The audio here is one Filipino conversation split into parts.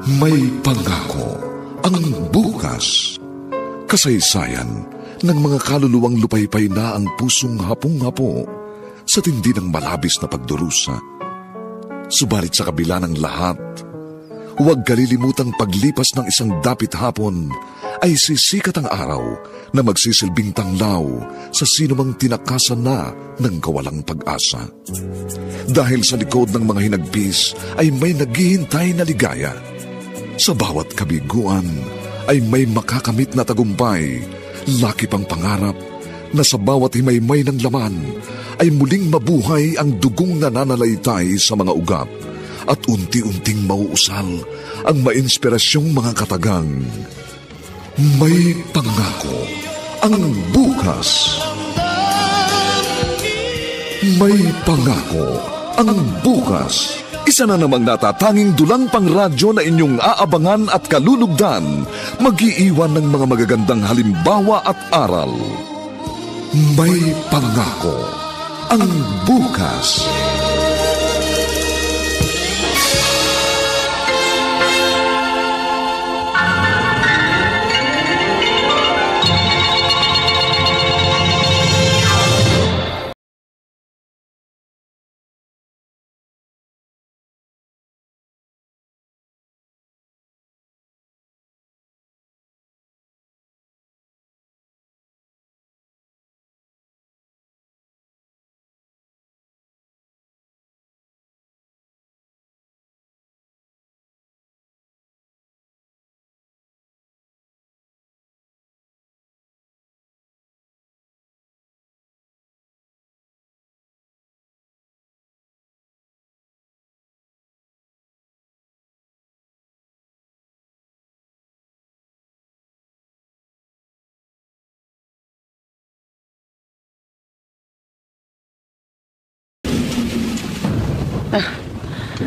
May pangako ang bukas. Kasaysayan ng mga kaluluwang lupaypay na ang pusong hapong-hapo sa tindi ng malabis na pagdurusa. Subalit sa kabila ng lahat, huwag kalilimutang paglipas ng isang dapit hapon ay sisikat ang araw na magsisilbing tanglaw sa sinumang tinakasan na ng kawalang pag-asa. Dahil sa likod ng mga hinagpis ay may naghihintay na ligaya. Sa bawat kabiguan ay may makakamit na tagumpay, laki pang pangarap na sa bawat himaymay ng laman ay muling mabuhay ang dugong nananalaytay sa mga ugat at unti-unting mauusal ang mainspirasyong mga katagang. May pangako ang bukas. May pangako ang bukas. Isa na namang natatanging dulang pang radyo na inyong aabangan at kalulugdan, mag-iiwan ng mga magagandang halimbawa at aral. May pangako ang bukas.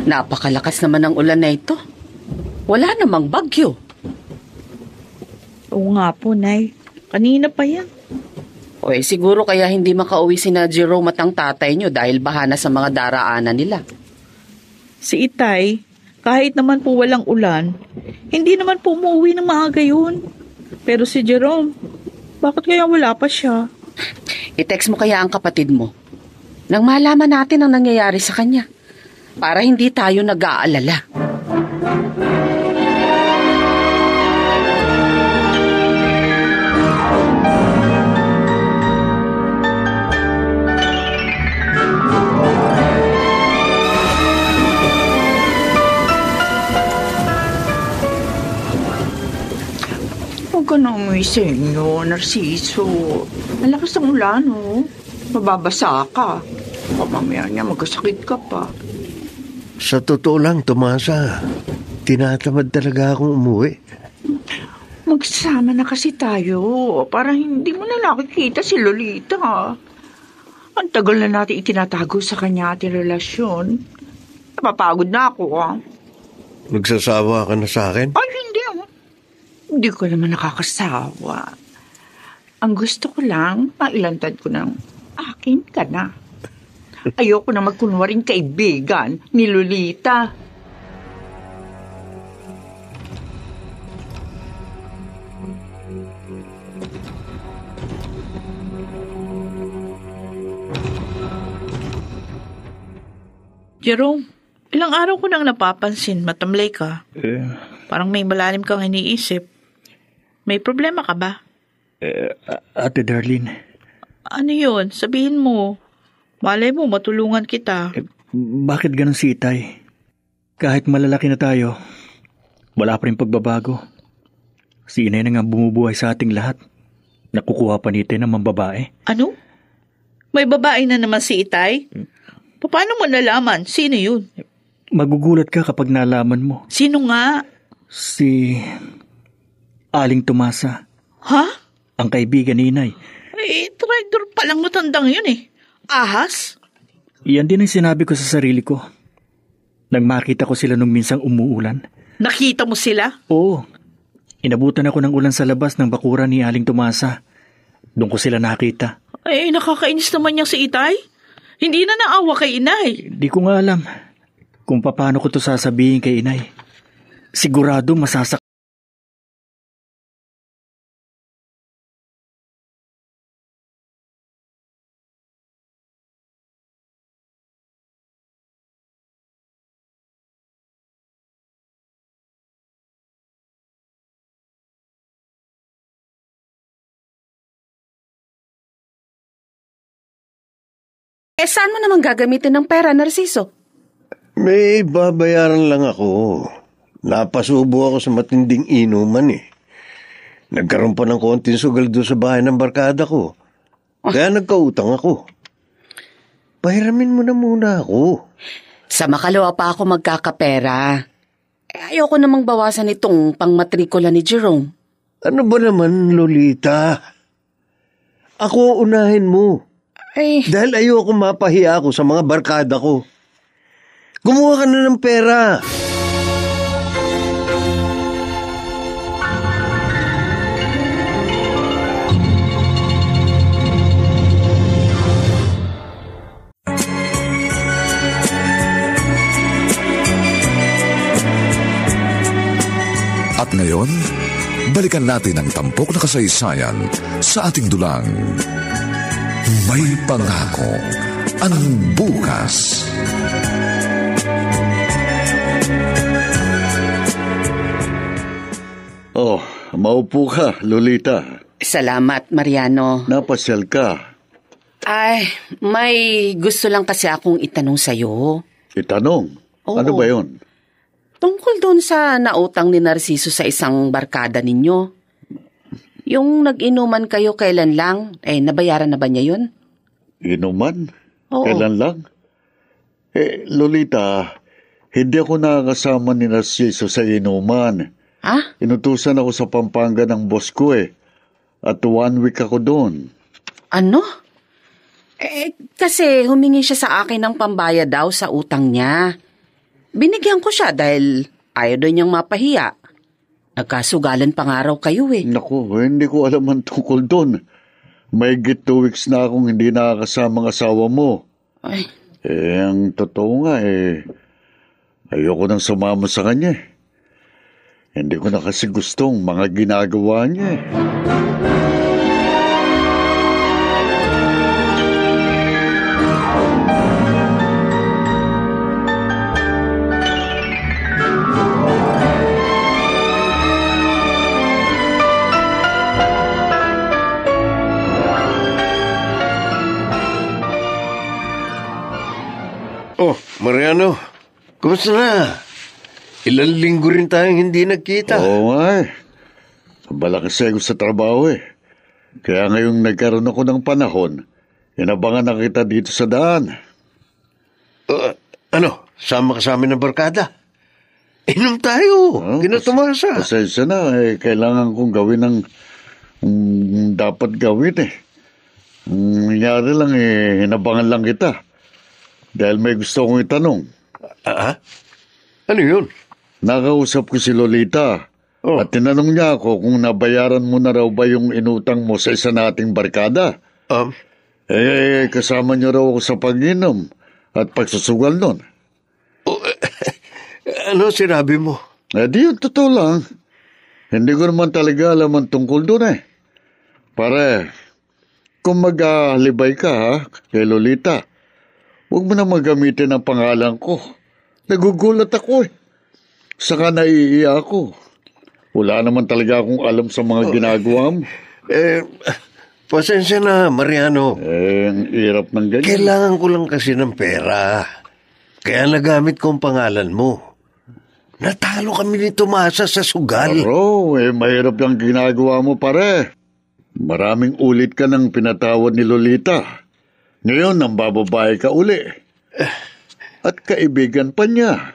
Napakalakas naman ng ulan na ito. Wala namang bagyo. Oo nga po, Nay. Kanina pa yan. O siguro kaya hindi makauwi sina Jerome at ang tatay nyo dahil bahana sa mga daraanan nila. Si Itay, kahit naman po walang ulan, hindi naman po umuwi ng maaga yun. Pero si Jerome, bakit kaya wala pa siya? I-text mo kaya ang kapatid mo nang malaman natin ang nangyayari sa kanya para hindi tayo nag-aalala. Huwag ka na umuwi sa inyo, Narciso. Ang lakas ng ulan, oh. Mababasa ka. Baka mamaya niya magkasakit ka pa. Sa totoo lang, Tomasa, tinatamad talaga akong umuwi. Magsama na kasi tayo para hindi mo na nakikita si Lolita. Ang tagal na natin itinatago sa kanya ating relasyon. Napapagod na ako, ah. Nagsasawa ka na sa akin? Ay, hindi, ah. Hindi ko naman nakakasawa. Ang gusto ko lang, mailantad ko ng akin ka na. Ayoko na magkunwaring kaibigan ni Lolita. Jerome, ilang araw ko nang napapansin, matamlay ka. Parang may malalim kang iniisip. May problema ka ba? Ate Darlene. Ano yun? Sabihin mo. Malay mo, matulungan kita. Bakit ganun si Itay? Kahit malalaki na tayo, wala pa rin pagbabago. Si Inay na nga bumubuhay sa ating lahat. Nakukuha pa ni Itay ng mga babae. Ano? May babae na naman si Itay? Paano mo nalaman? Sino yun? Magugulat ka kapag nalaman mo. Sino nga? Si Aling Tomasa. Ha? Ang kaibigan ni Inay. Traitor palang matandang yun eh. Ahas? Yan din ang sinabi ko sa sarili ko. Nang makita ko sila nung minsang umuulan. Nakita mo sila? Oo. Inabutan ako ng ulan sa labas ng bakuran ni Aling Tomasa. Doon ko sila nakita. Nakakainis naman niya si Itay. Hindi na naawa kay Inay. Di ko nga alam kung paano ko to sasabihin kay Inay. sigurado masasak. Saan mo naman gagamitin ng pera, Narciso? May babayaran lang ako. Napasubo ako sa matinding inuman eh. Nagkaroon pa ng konting sugal doon sa bahay ng barkada ko. Kaya nagkautang ako. Pahiramin mo na muna ako. Sa makalawa pa ako magkakapera. Ayoko namang bawasan itong pangmatrikula ni Jerome. Ano ba naman, Lolita? Ako unahin mo. Dahil ayoko mapahiya ako sa mga barkada ko. Gumawa ka na ng pera. At ngayon, balikan natin ang tampok na kasaysayan sa ating dulang. May pangako ang bukas. Oh, maupo ka, Lolita. Salamat, Mariano. Napasyal ka. Ay, may gusto lang kasi akong itanong sa'yo. Itanong? Oo. Ano ba yun? Tungkol doon sa nautang ni Narciso sa isang barkada ninyo. Yung nag-inuman kayo kailan lang, nabayaran na ba niya yun? Inuman? Oo. Kailan lang? Lolita, hindi ako nakakasama ni Narciso sa inuman. Ha? Inutusan ako sa Pampanga ng boss ko At 1 week ako doon. Ano? Kasi humingi siya sa akin ng pambaya daw sa utang niya. Binigyan ko siya dahil ayaw daw niyang mapahiya. Nagkasugalan pa nga raw kayo Naku, hindi ko alam ang tungkol doon. May 2 weeks na akong hindi nakakasama ng asawa mo. Ay. Ang totoo nga ayoko nang sumama sa kanya. Hindi ko na kasi gustong mga ginagawa niya. Oh, Mariano, kumusta na? Ilang linggo rin tayong hindi nagkita. Oo nga Bala kasi ako sa trabaho Kaya ngayong nagkaroon ako ng panahon, inabangan na kita dito sa daan. Sama ka sa amin ng barkada? Inom tayo, kinatumasa. Pasensya na, kailangan kong gawin ng dapat gawin nangyari lang hinabangan lang kita. Dahil may gusto kong itanong. Ano yun? Nakausap ko si Lolita. At tinanong niya ako kung nabayaran mo na raw ba yung inutang mo sa isa nating barkada. Kasama niyo raw ako sa pag-inom at pagsusugal nun. Ano sinabi mo? Di yun, totoo lang. Hindi ko naman talaga alam ang tungkol doon Pare, kung mag-alibay ka kay Lolita, huwag mo na magamitin ang pangalan ko. Nagugulat ako Saka naiiya ako. Wala naman talaga akong alam sa mga ginagawa mo. Pasensya na, Mariano. Ang hirap ng ganyan. Kailangan ko lang kasi ng pera. Kaya nagamit ko ang pangalan mo. Natalo kami ni Tomasa sa sugal. Pero, mahirap yung ginagawa mo, pare. Maraming ulit ka nang pinatawad ni Lolita. Ngayon, nang bababae ka uli. At kaibigan pa niya.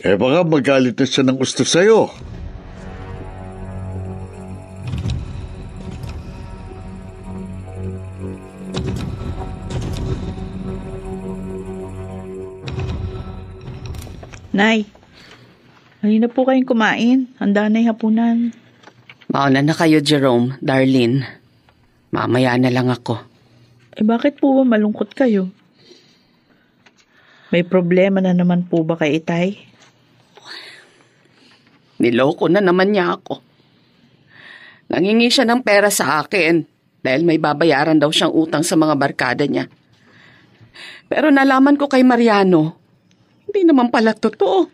Baka magalit na siya ng gusto sa'yo. Nay, halina po kayong kumain. Handa na yung hapunan. Mauna na kayo, Jerome, Darlene. Mamaya na lang ako. Bakit po ba malungkot kayo? May problema na naman po ba kay Itay? Niloko na naman niya ako. Nangingi siya ng pera sa akin dahil may babayaran daw siyang utang sa mga barkada niya. Pero nalaman ko kay Mariano, hindi naman pala totoo.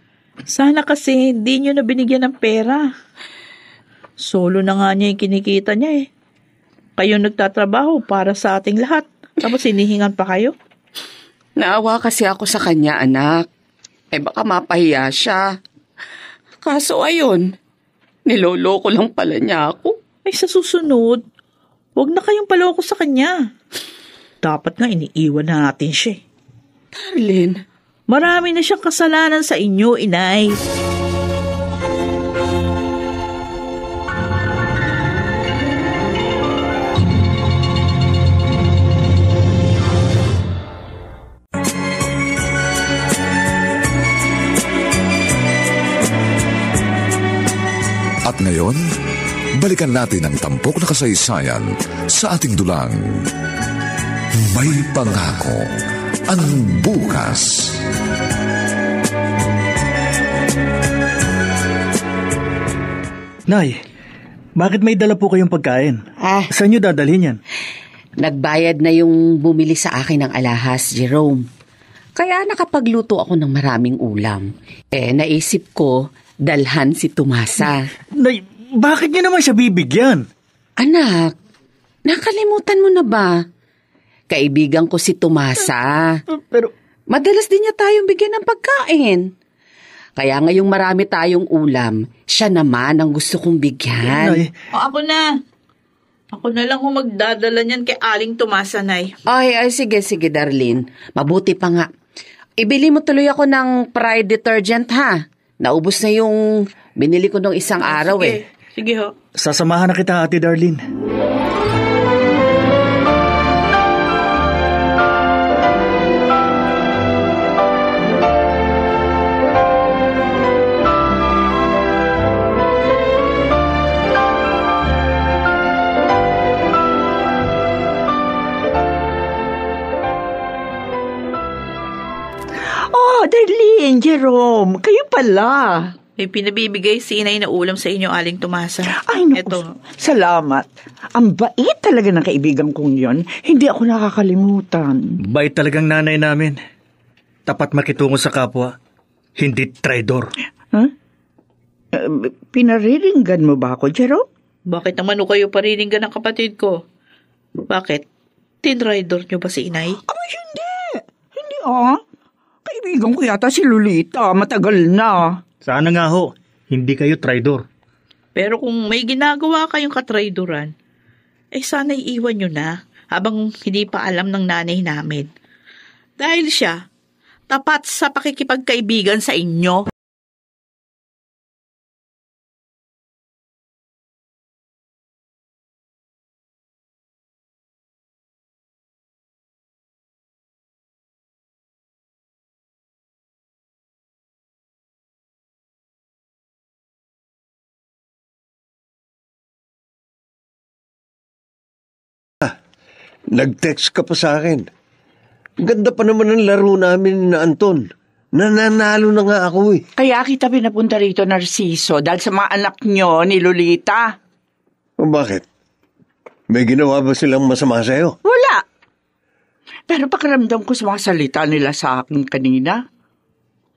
Sana kasi hindi nyo na binigyan ng pera. Solo na nga niya yung kinikita niya eh. Kayo nagtatrabaho para sa ating lahat. Tapos hinihingan pa kayo? Naawa kasi ako sa kanya, anak. Baka mapahiya siya. Kaso ayun, niloloko lang pala niya ako. Ay sa susunod, huwag na kayong paloko sa kanya. Dapat nga iniiwan na natin siya. Darlene, Marami na siyang kasalanan sa inyo, inay. At ngayon, balikan natin ang tampok na kasaysayan sa ating dulang. May pangako ang bukas. Nay, bakit may dala po kayong pagkain? Ah, Saan nyo dadalhin yan? nagbayad na yung bumili sa akin ng alahas, Jerome. Kaya nakapagluto ako ng maraming ulam. Naisip ko, dalhan si Tomasa. Nay, bakit nyo naman siya bibigyan? Anak, nakalimutan mo na ba? Kaibigan ko si Tomasa. Pero, Madalas din niya tayong bigyan ng pagkain. Kaya ngayong marami tayong ulam, siya naman ang gusto kong bigyan. Nay, O ako na. Ako na lang kung magdadala niyan kay Aling Tomasa, Nay. Ay, sige, Darlene. Mabuti pa nga. Ibili mo tuloy ako ng Pride detergent, ha? Naubos na yung binili ko nung isang araw, Sige, sige ho. sasamahan na kita, Ate Darlene. Oh, Darlene, Jerome, kayo pala. May pinabibigay si inay na ulam sa inyo, Aling Tomasa. Ay, naku, Eto. salamat. Ang bait talaga ng kaibigan kong yon. Hindi ako nakakalimutan. Bait talagang nanay namin. Tapat makitungo sa kapwa. Hindi traidor. Huh? Pinariringgan mo ba ako, Jerome? Bakit naman o kayo pariringgan ng kapatid ko? Bakit? Tinrider nyo ba si inay? Ay, hindi. Hindi, Kaibigan ko yata si Lolita. Matagal na. Sana nga ho, hindi kayo traidor. Pero kung may ginagawa kayong katraidoran, sana iiwan nyo na habang hindi pa alam ng nanay namin. Dahil siya, tapat sa pakikipagkaibigan sa inyo. Nag-text ka pa sa akin. Ganda pa naman ng laro namin na Anton. Nananalo na nga ako eh. Kaya kita pinapunta rito, Narciso, dahil sa mga anak nyo ni Lolita. O bakit? May ginawa ba silang masama sa'yo? Wala. Pero pakiramdam ko sa mga salita nila sa akin kanina.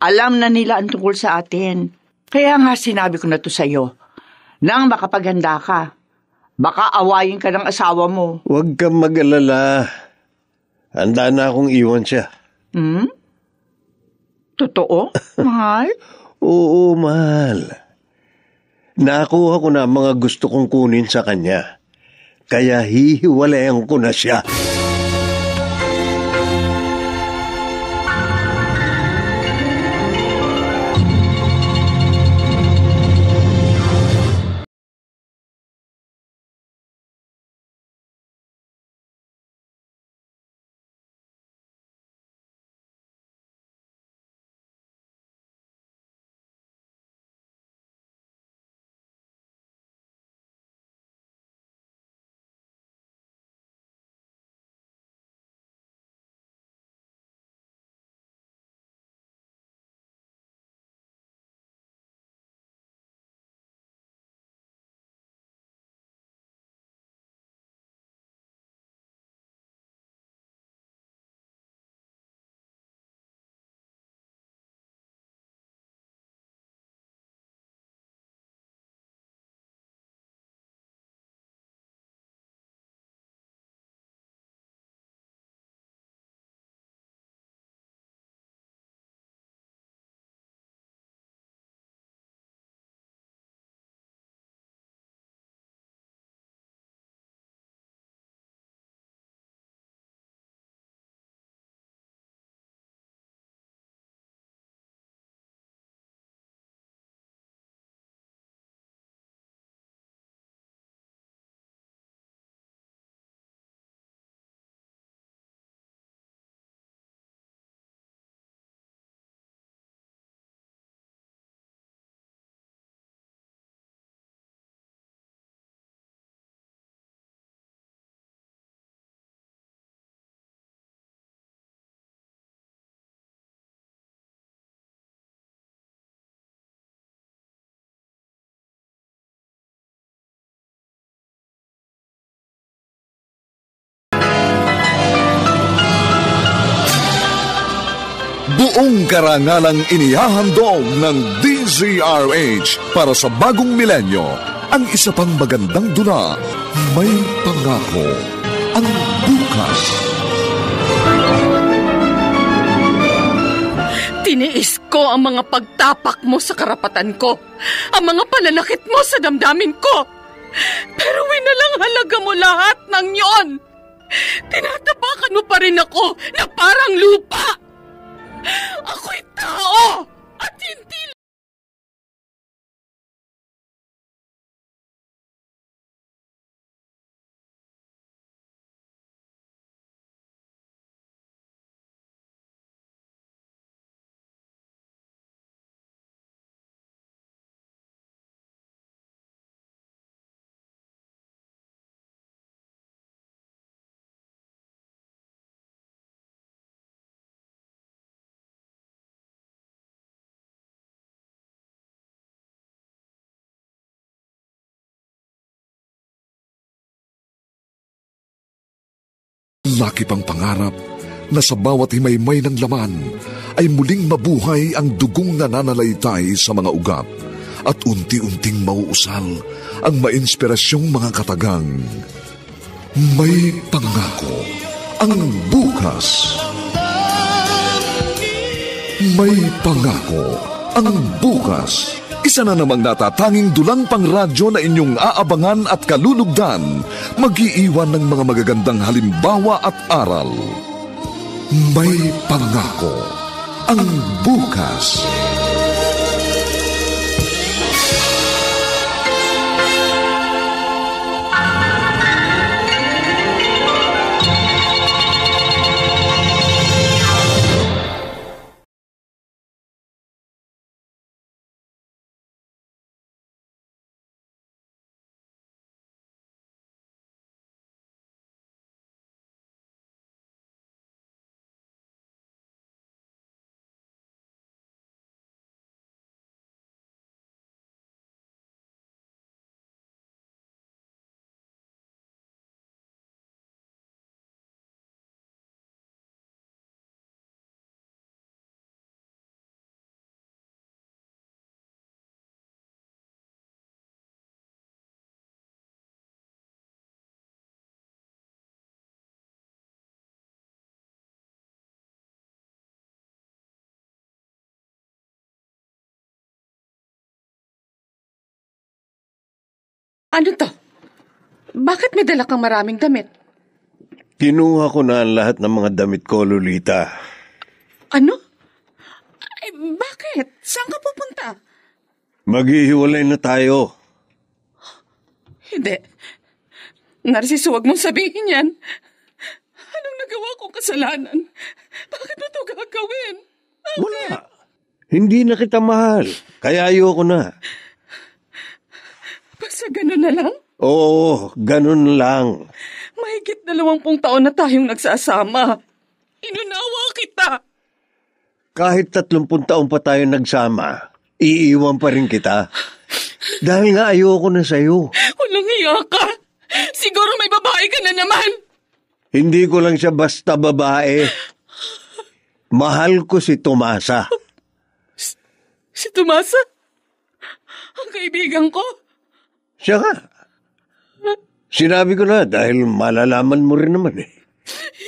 Alam na nila ang tungkol sa atin. Kaya nga sinabi ko na to sa'yo. Nang makapaganda ka, baka awayin ka ng asawa mo. Huwag kang mag-alala. Handa na akong iwan siya. Totoo, mahal? Oo, mahal. Nakuha ko na ang mga gusto kong kunin sa kanya. Kaya hihiwalayan ko na siya. Buong karangalang inihahandog ng DZRH para sa bagong milenyo. Ang isa pang magandang dula, may pangako ang bukas. Tiniis ko ang mga pagtapak mo sa karapatan ko, ang mga pananakit mo sa damdamin ko. Pero winalang halaga mo lahat ng yon. Tinatapakan mo pa rin ako na parang lupa. Ako'y tao at hindi. Laki pang pangarap na sa bawat himaymay ng laman ay muling mabuhay ang dugong nananalaytay sa mga ugat at unti-unting mauusal ang mainspirasyong mga katagang. May pangako ang bukas. May pangako ang bukas. Isa na namang natatanging dulang pangradyo na inyong aabangan at kalulugdan, mag-iiwan ng mga magagandang halimbawa at aral. May pangako ang bukas. Ano to? Bakit may dala kang maraming damit? Kinuha ko na ang lahat ng mga damit ko, Lolita. Ano? Ay, bakit? Saan ka pupunta? Maghihiwalay na tayo. Hindi. Narciso, huwag mong sabihin yan. Anong nagawa kong kasalanan? Bakit mo ito gagawin? Wala. Hindi na kita mahal. Kaya ayoko na. Basta ganun na lang? Oo, ganun lang. Mahigit 20 taon na tayong nagsasama. Inunawa kita. Kahit 30 taon pa tayo nagsama, iiwan pa rin kita. Dahil nga ayoko na sa'yo. Walang hiya ka. Siguro may babae ka na naman. Hindi ko lang siya basta babae. Mahal ko si Tomasa. Si Tomasa? Ang kaibigan ko? Siya nga. Sinabi ko na dahil malalaman mo rin naman eh.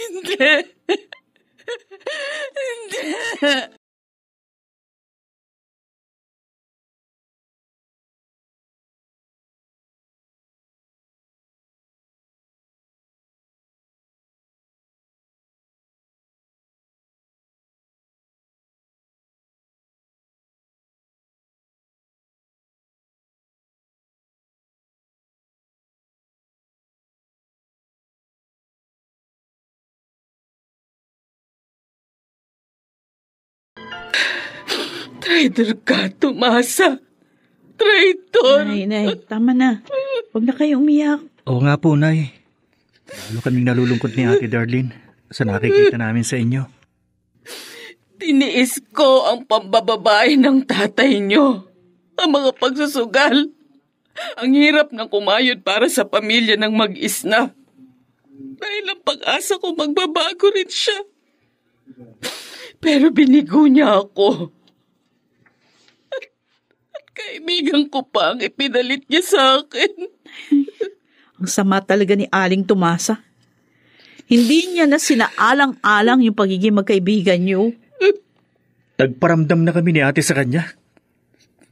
Hindi. Hindi. Traitor ka, Tomasa. Traitor. Nay, tama na. Huwag na kayo umiyak. Oo nga po, Nay. Lalo kaming nalulungkot ni Ate Darlene sa nakikita namin sa inyo. Tiniis ko ang pambababae ng tatay nyo. Ang mga pagsusugal. Ang hirap ng kumayod para sa pamilya ng mag-isna. Dahil ang pag-asa ko magbabago rin siya. Pero binigo niya ako. At kaibigan ko pa ang ipinalit niya sa akin. Ang sama talaga ni Aling Tomasa. Hindi niya na sinaalang-alang yung pagiging magkaibigan niyo. Nagparamdam na kami ni ate sa kanya.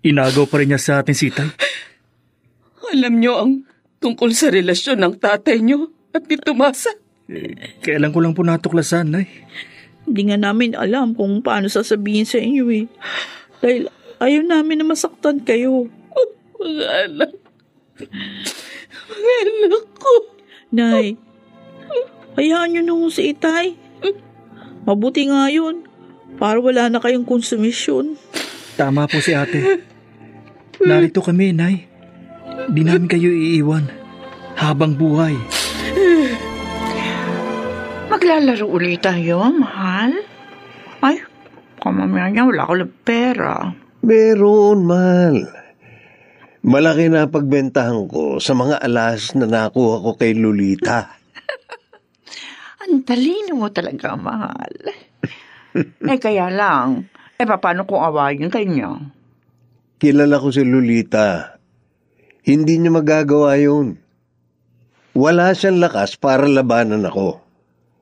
Inagaw pa rin niya sa atin si Itay. Alam niyo ang tungkol sa relasyon ng tatay niyo at ni Tomasa. Kailan ko lang po natuklasan, Nay. Hindi nga namin alam kung paano sasabihin sa inyo eh. Dahil ayaw namin na masaktan kayo. Mga anak. Mga anak ko. Nay, hayaan niyo na si Itay. Mabuti nga yun. Para wala na kayong konsumisyon. Tama po si ate. Narito kami, Nay. Di namin kayo iiwan. Habang buhay. Maglalaro ulit tayo, mahal? Ay, kamamaya niya, wala ko lang pera. Meron, mahal. Malaki na pagbentahan ko sa mga alas na nakuha ko kay Lolita. Ang talino mo talaga, mahal. Kaya lang, paano kung awayin kanya? Kilala ko si Lolita. Hindi niya magagawa yun. Wala siyang lakas para labanan ako.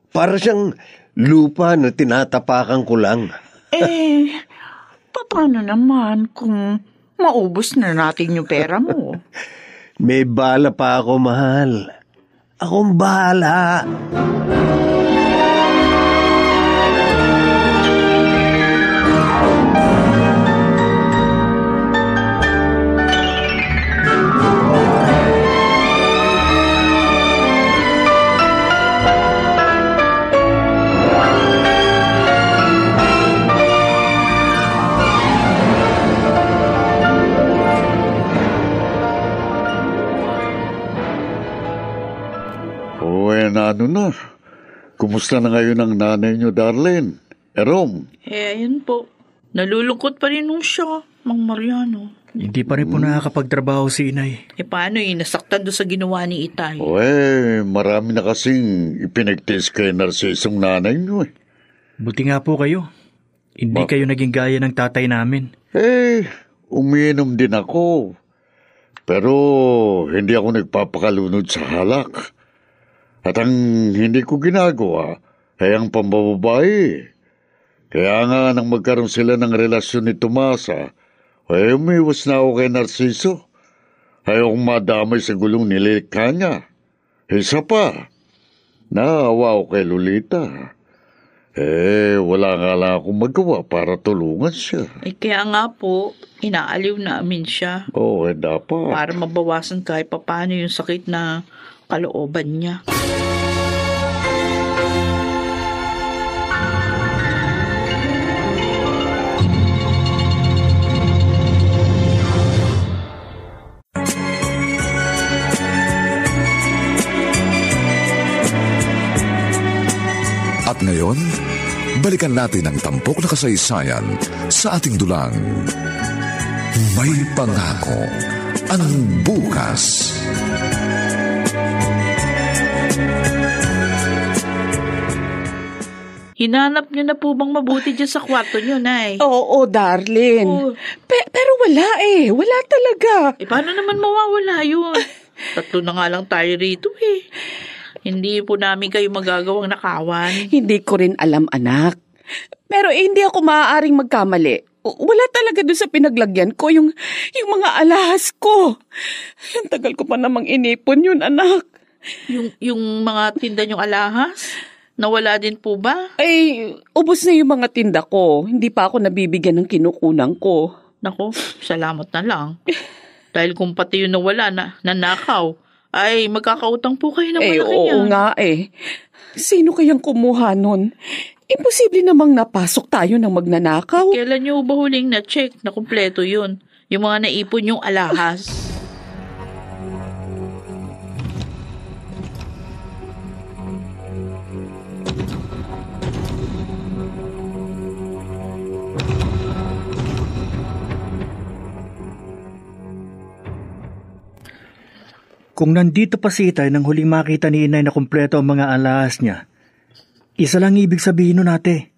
Para siyang lupa na tinatapakan ko lang. Paano naman kung maubos na natin yung pera mo? May bala pa ako, mahal. Akong bahala. Ano na? Kumusta na ngayon ang nanay niyo, Darlene? Rom? Ayun po. Nalulungkot pa rin nung siya, Mang Mariano. Hindi pa rin po nakakapagtrabaho si Inay. Paano nasaktan doon sa ginawa ni Itay? Marami na kasing ipinagtiis kay Narcisong nanay niyo eh. Buti nga po kayo. Hindi kayo naging gaya ng tatay namin. Umiinom din ako. Pero hindi ako nagpapakalunod sa halak. At ang hindi ko ginagawa ay ang pambababae. Kaya nga nang magkaroon sila ng relasyon ni Tomasa, umiwas na ako kay Narciso. Ayokong madamay sa gulong nilikha niya. Isa pa, naawa ako kay Lolita. Wala nga lang akong magawa para tulungan siya. Kaya nga po, inaaliw namin siya. Dapat. Para mabawasan kahit paano yung sakit na kalooban niya. At ngayon, balikan natin ang tampok na kasaysayan sa ating dulang. May pangako ang bukas. Hinanap niyo na po bang mabuti dyan sa kwarto niyo, Nay? Oo, darling. Pero wala Wala talaga. Paano naman mawawala yun? 3 na nga lang tayo rito eh. Hindi po namin kayo magagawang nakawan. Hindi ko rin alam, anak. Pero hindi ako maaaring magkamali. Wala talaga doon sa pinaglagyan ko yung mga alahas ko. Ang tagal ko pa namang inipon yun, anak. Yung mga tinda niyong alahas? Nawala din po ba? Ubos na yung mga tinda ko. Hindi pa ako nabibigyan ng kinukunan ko. Nako, salamat na lang. Dahil kung pati yung nawala na nanakaw, ay magkakautang po kayo ng malaki niyan. Oo nga Sino kayang kumuha nun? Imposible namang napasok tayo ng magnanakaw. Kailan niyo ba huling na-check na kumpleto yun? Yung mga naipon yung alahas? Kung nandito pa si Itay nang huling makita ni Inay na kumpleto ang mga alahas niya, isa lang ibig sabihin nun ate.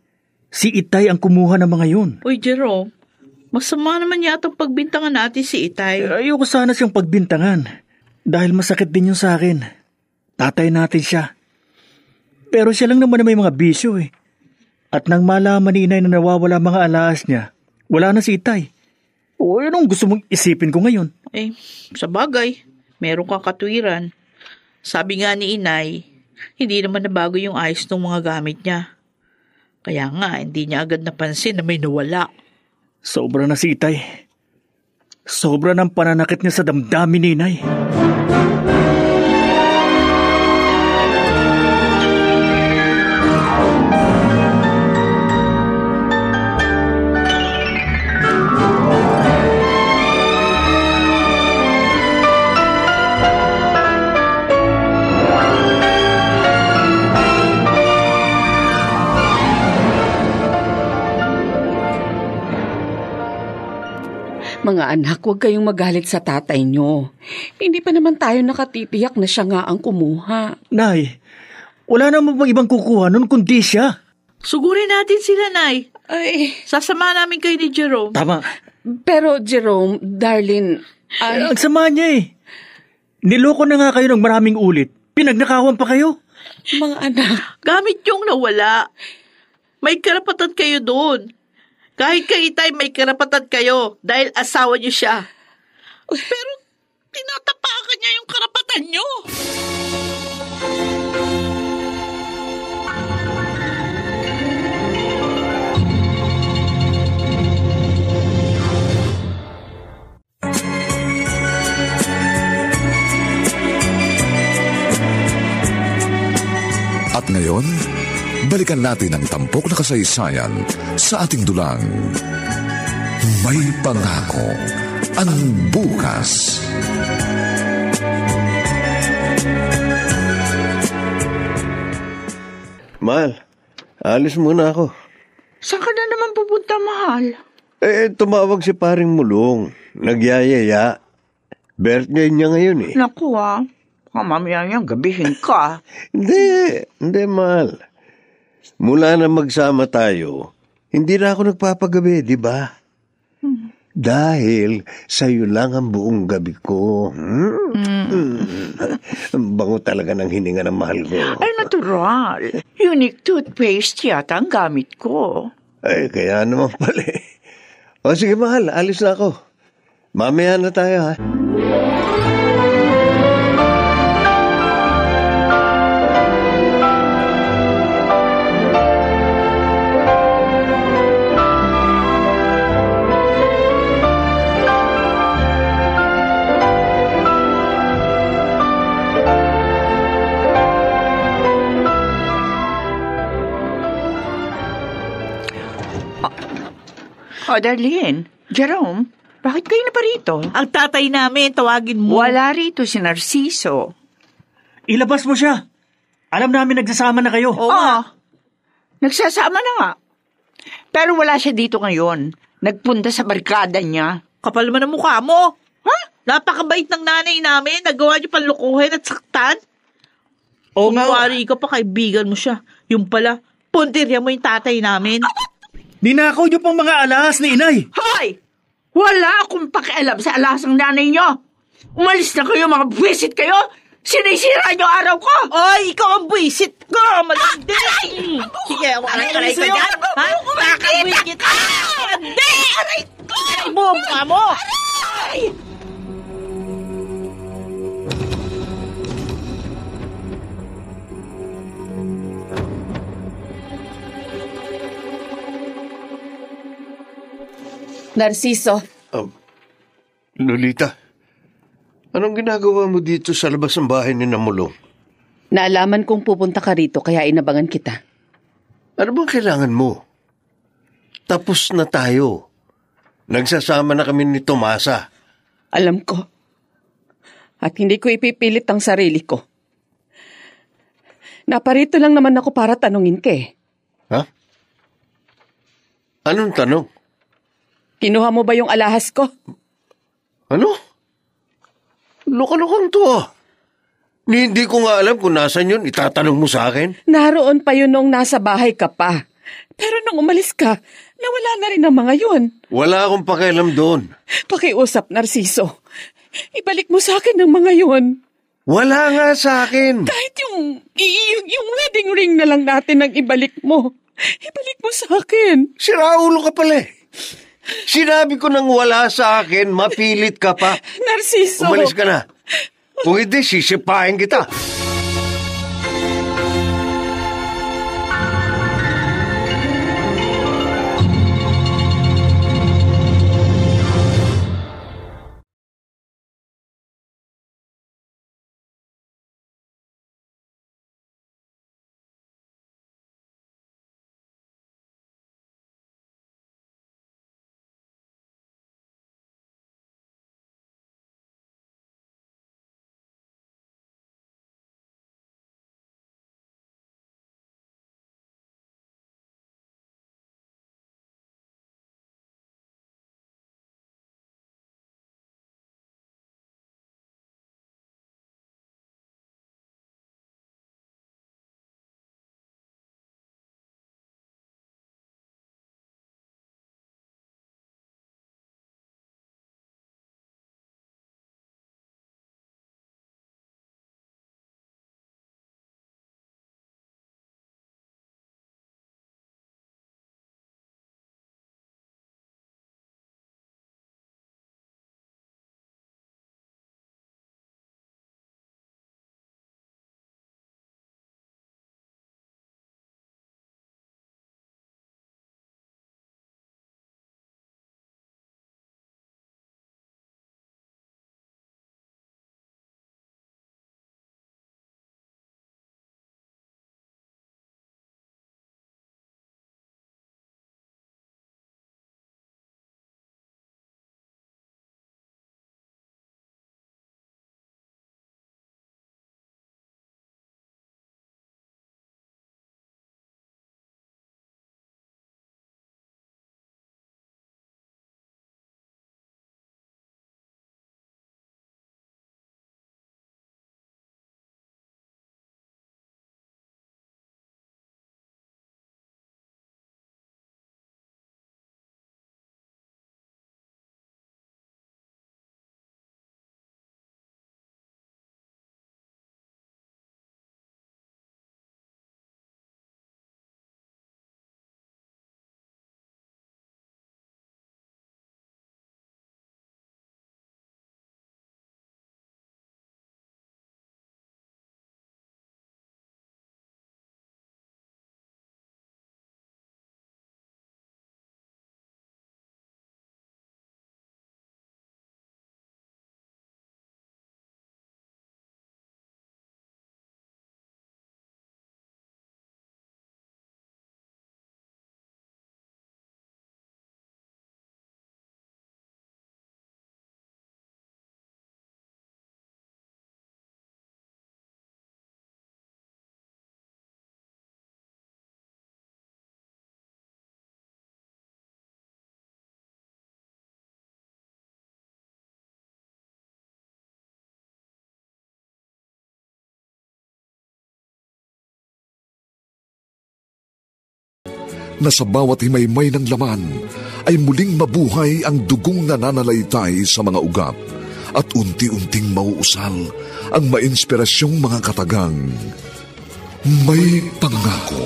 Si Itay ang kumuha ng mga yun. Uy, Jerome, masama naman yata ang pagbintangan natin si Itay. Ayoko sana siyang pagbintangan. Dahil masakit din yun sa akin. Tatay natin siya. Pero siya lang naman na may mga bisyo eh. At nang malaman ni inay na nawawala mga alahas niya, wala na si Itay. O anong gusto mong isipin ko ngayon? Sa bagay, meron kang katwiran. Sabi nga ni inay, hindi naman nabago yung ayos ng mga gamit niya. Kaya nga, hindi niya agad napansin na may nawala. Sobra na si Itay. Sobra ng pananakit niya sa damdamin ni inay. Mga anak, huwag kayong magalit sa tatay nyo. Hindi pa naman tayo nakatitiyak na siya nga ang kumuha. Nay, wala naman bang ibang kukuha nun kundi siya. Sugurin natin sila, Nay. Ay, Sasama namin kayo ni Jerome. Tama. pero Jerome, darling, Ang sama niya eh. Niloko na nga kayo ng maraming ulit. Pinagnakawan pa kayo. mga anak, Gamit yung nawala. May karapatan kayo doon. Kahit kay Itay, may karapatan kayo dahil asawa niyo siya. Pero tinatapakan niya yung karapatan niyo. At ngayon, balikan natin ang tampok na kasaysayan sa ating dulang. May pangako ang bukas. Mahal, alis muna ako. Saan ka na naman pupunta, mahal? Tumawag si paring Mulong. Nagyayaya. Birthday niya ngayon eh. Naku mamaya niyang gabihin ka. Hindi mahal. Mula na magsama tayo, hindi na ako nagpapagabi, di ba? Dahil sa'yo lang ang buong gabi ko. Ang bango talaga ng hininga ng mahal ko. Ay, natural. Unique toothpaste yata ang gamit ko. Ay, kaya naman pala eh. O sige mahal, alis na ako. Mamaya na tayo ha. Darlene, Jerome, bakit kayo na pa rito? Ang tatay namin, tawagin mo. Wala rito si Narciso. Ilabas mo siya. Alam namin nagsasama na kayo. Nagsasama na nga. Pero wala siya dito ngayon. Nagpunta sa barkada niya. Kapal naman ang mukha mo. Ha? Napakabait ng nanay namin. Nagawa niyo panlukuhin at saktan. Oo nga. Kumwari ka pa, kaibigan mo siya. Yung pala, puntirya mo yung tatay namin. Ninakaw niyo pang mga alahas ni inay. Hoy! Wala akong pakialam sa alas ng nanay niyo. Umalis na kayo, mga buwisit kayo. Sinisira niyo araw ko. Oy, ikaw ang buwisit ko. Malandi. Sige, aray ka dyan. Ha? Nakakawin kita. Hindi! Aray ko! Aray mo, mukha mo. Aray! Narciso, Lolita, anong ginagawa mo dito sa labas ng bahay ni Namulong? naalaman kong pupunta ka rito kaya inabangan kita. Ano bang kailangan mo? Tapos na tayo. Nagsasama na kami ni Tomasa. Alam ko. At hindi ko ipipilit ang sarili ko. Naparito lang naman ako para tanungin ka eh. Ha? Anong tanong? Kinuha mo ba yung alahas ko? Ano? Luka-lukang to ah. Hindi ko nga alam kung nasan yun. Itatanong mo sa akin? Naroon pa yun noong nasa bahay ka pa. Pero nung umalis ka, nawala na rin ang mga yun. Wala akong pakialam doon. Pakiusap, Narciso. Ibalik mo sa akin ang mga yun. Wala nga sa akin. Kahit yung wedding ring na lang natin ang ibalik mo. Ibalik mo sa akin. Siraulo ka pala eh. Sinabi ko nang wala sa akin, mapilit ka pa. Narciso. Umalis ka na. Kung hindi, sisipahin kita. Na sa bawat himaymay ng laman ay muling mabuhay ang dugong nananalaytay sa mga ugat at unti-unting mauusal ang mainspirasyong mga katagang. May pangako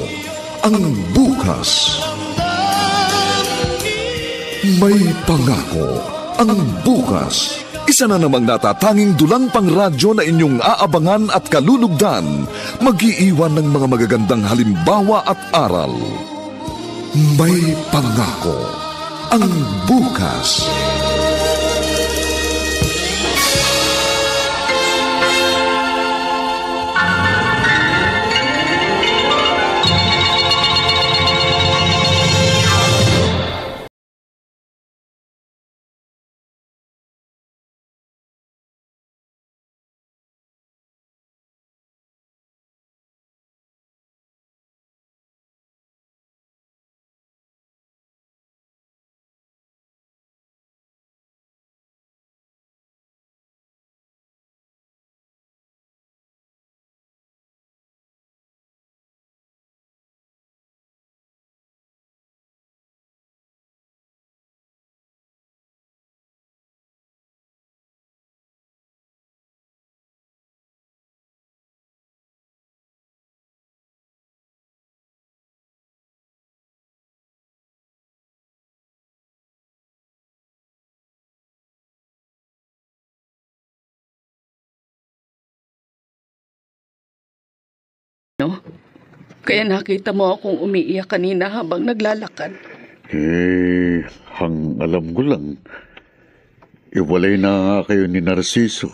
ang bukas. May pangako ang bukas. Isa na namang natatanging dulang pangradyo na inyong aabangan at kalulugdan, mag-iiwan ng mga magagandang halimbawa at aral. May pangako ang bukas. Kaya nakita mo akong umiiyak kanina habang naglalakad. Hang alam ko lang, iwalay na nga kayo ni Narciso.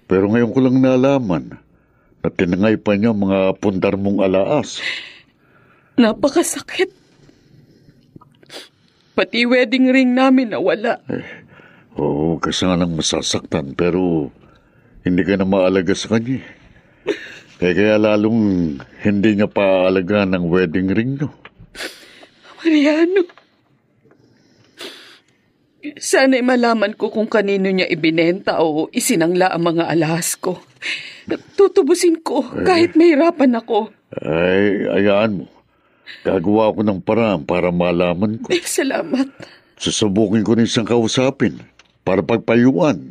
Pero ngayon ko lang nalaman na tinangay pa niya mga pundar mong alaas. Napakasakit. Pati wedding ring namin nawala. Oo, kasi nga lang masasaktan, pero hindi ka na maalaga sa kanya. Kaya lalong hindi niya paalaga ng wedding ring, no? Mariano, sana'y malaman ko kung kanino niya ibinenta o isinangla ang mga alahas ko. Tutubusin ko kahit mahirapan ako. Ay, ayaan mo. Gagawa ko ng paraan para malaman ko. Salamat. Susubukin ko rin siyang kausapin para pagpayuan.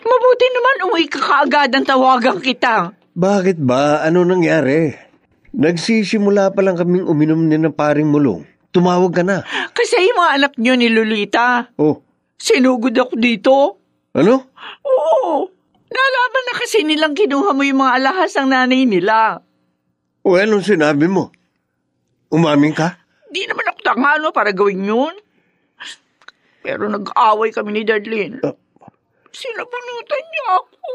Mabuti naman umuwi ka kaagad ang tawagan kita. Bakit ba? Ano nangyari? Nagsisimula pa lang kaming uminom din ng paring mulong. Tumawag ka na. Kasi yung mga anak niyo ni Lolita. Oh, Sinugod ako dito. ano? Oo. Nalaman na kasi nilang kinuha mo yung mga alahas ng nanay nila. O anong sinabi mo? Umamin ka? Di naman ako tangano para gawin yun. Pero nag-away kami ni Darlene. Sinabunutan niya ako.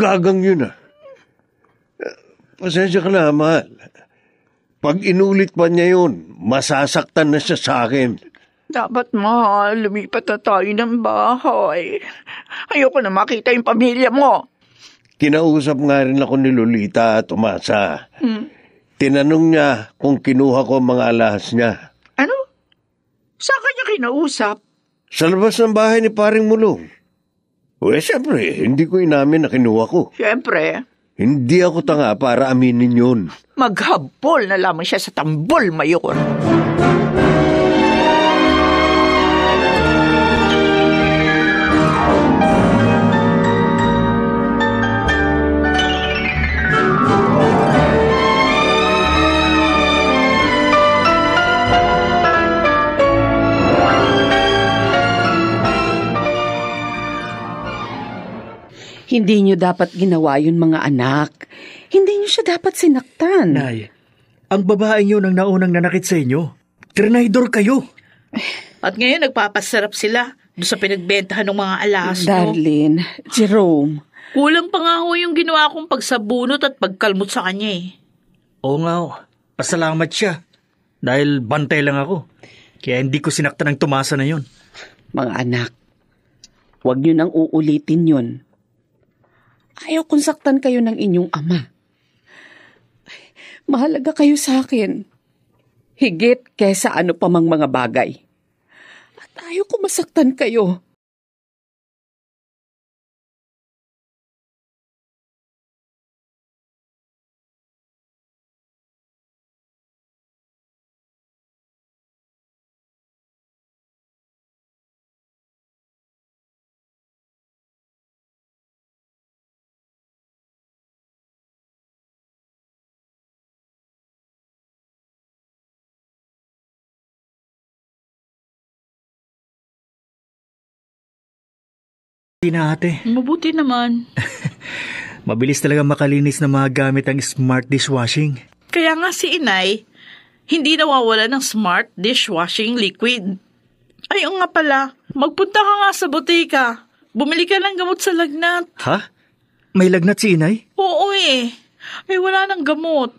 Gagang yun ah. Pasensya ka na, mahal. Pag inulit pa niya yun, masasaktan na siya sa akin. Dapat, mahal, lumipat na tayo ng bahay. Ayoko na makita yung pamilya mo. Kinausap nga rin ako ni Lolita at umasa. Tinanong niya kung kinuha ko ang mga alahas niya. Ano? Saan kanya kinausap? Sa labas ng bahay ni Paring Mulong. Siyempre, hindi ko inamin na kinuha ko. Siyempre, Hindi ako tanga para aminin yun. maghabol na lamang siya sa tambol, Mayor. Hindi niyo dapat ginawa yun, mga anak. Hindi niyo siya dapat sinaktan. Nay, ang babaeng yun ang naunang nanakit sa inyo. Trinidor kayo. At ngayon nagpapasarap sila doon sa pinagbentahan ng mga alahas nyo. Darlene, Jerome, Kulang pa nga ho yung ginawa kong pagsabunot at pagkalmot sa kanya eh. Oo nga ho. Pasalamat siya. Dahil bantay lang ako. Kaya hindi ko sinaktan ng tumasa na yun. mga anak, huwag niyo nang uulitin yun. Ayaw kong saktan kayo ng inyong ama. Mahalaga kayo sa akin. Higit kesa ano pa mang mga bagay. At ayaw ko masaktan kayo. Hindi na ate. Mabuti naman. Mabilis talaga makalinis na mga gamit ang smart dishwashing. Kaya nga si Inay, hindi nawawala ng smart dishwashing liquid. Ay, nga pala, magpunta ka nga sa botika. Bumili ka ng gamot sa lagnat. Ha? May lagnat si inay? Oo eh. Ay, wala nang gamot.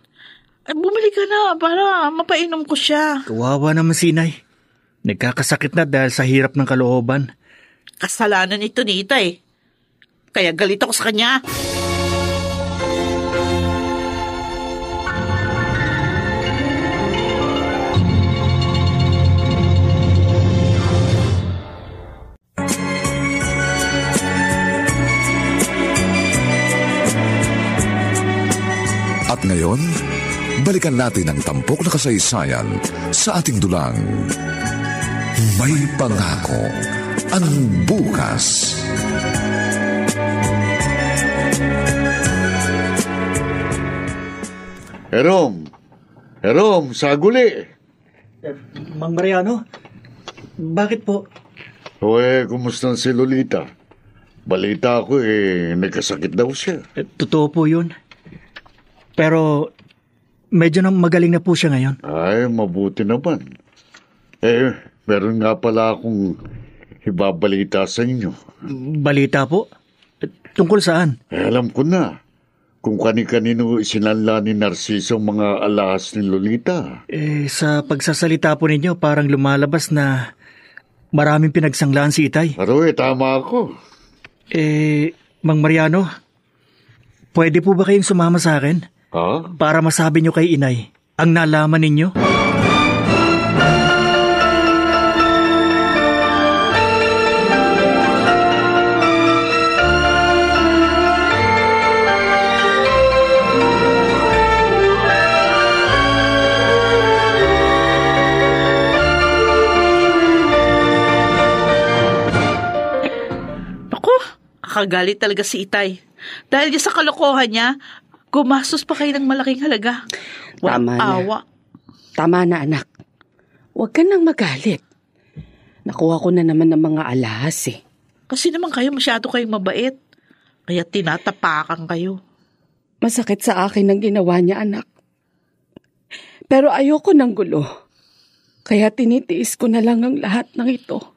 Ay, bumili ka na para mapainom ko siya. Kawawa naman si inay. Nagkakasakit na dahil sa hirap ng kalooban. Kasalanan nito ni Itay. Kaya galit ako sa kanya. At ngayon, balikan natin ang tampok na kasaysayan sa ating dulang. May pangako ang bukas. Herom, saguli. Mang Mariano, bakit po? Kumusta si Lolita? Balita ko nagkasakit daw siya. Totoo po yun. Pero medyo nang magaling na po siya ngayon. Ay, mabuti naman. Meron nga pala akong ibabalita sa inyo. Balita po? Tungkol saan? Alam ko na. Kung kani-kanino isinanla ni Narciso ang mga alahas ni Lolita. Sa pagsasalita po ninyo, parang lumalabas na maraming pinagsanglaan si Itay. Pero tama ako. Mang Mariano, pwede po ba kayong sumama sa akin? Ha? Para masabi nyo kay Inay ang nalaman ninyo? Nakagalit talaga si Itay. Dahil sa kalokohan niya, gumastos pa kayo ng malaking halaga. Tama na. Awa. Tama na, anak. Huwag ka nang magalit. Nakuha ko na naman ng mga alahas eh. Kasi naman kayo masyado kayong mabait. Kaya tinatapakan kayo. Masakit sa akin ang ginawa niya, anak. Pero ayoko ng gulo. Kaya tinitiis ko na lang ang lahat ng ito.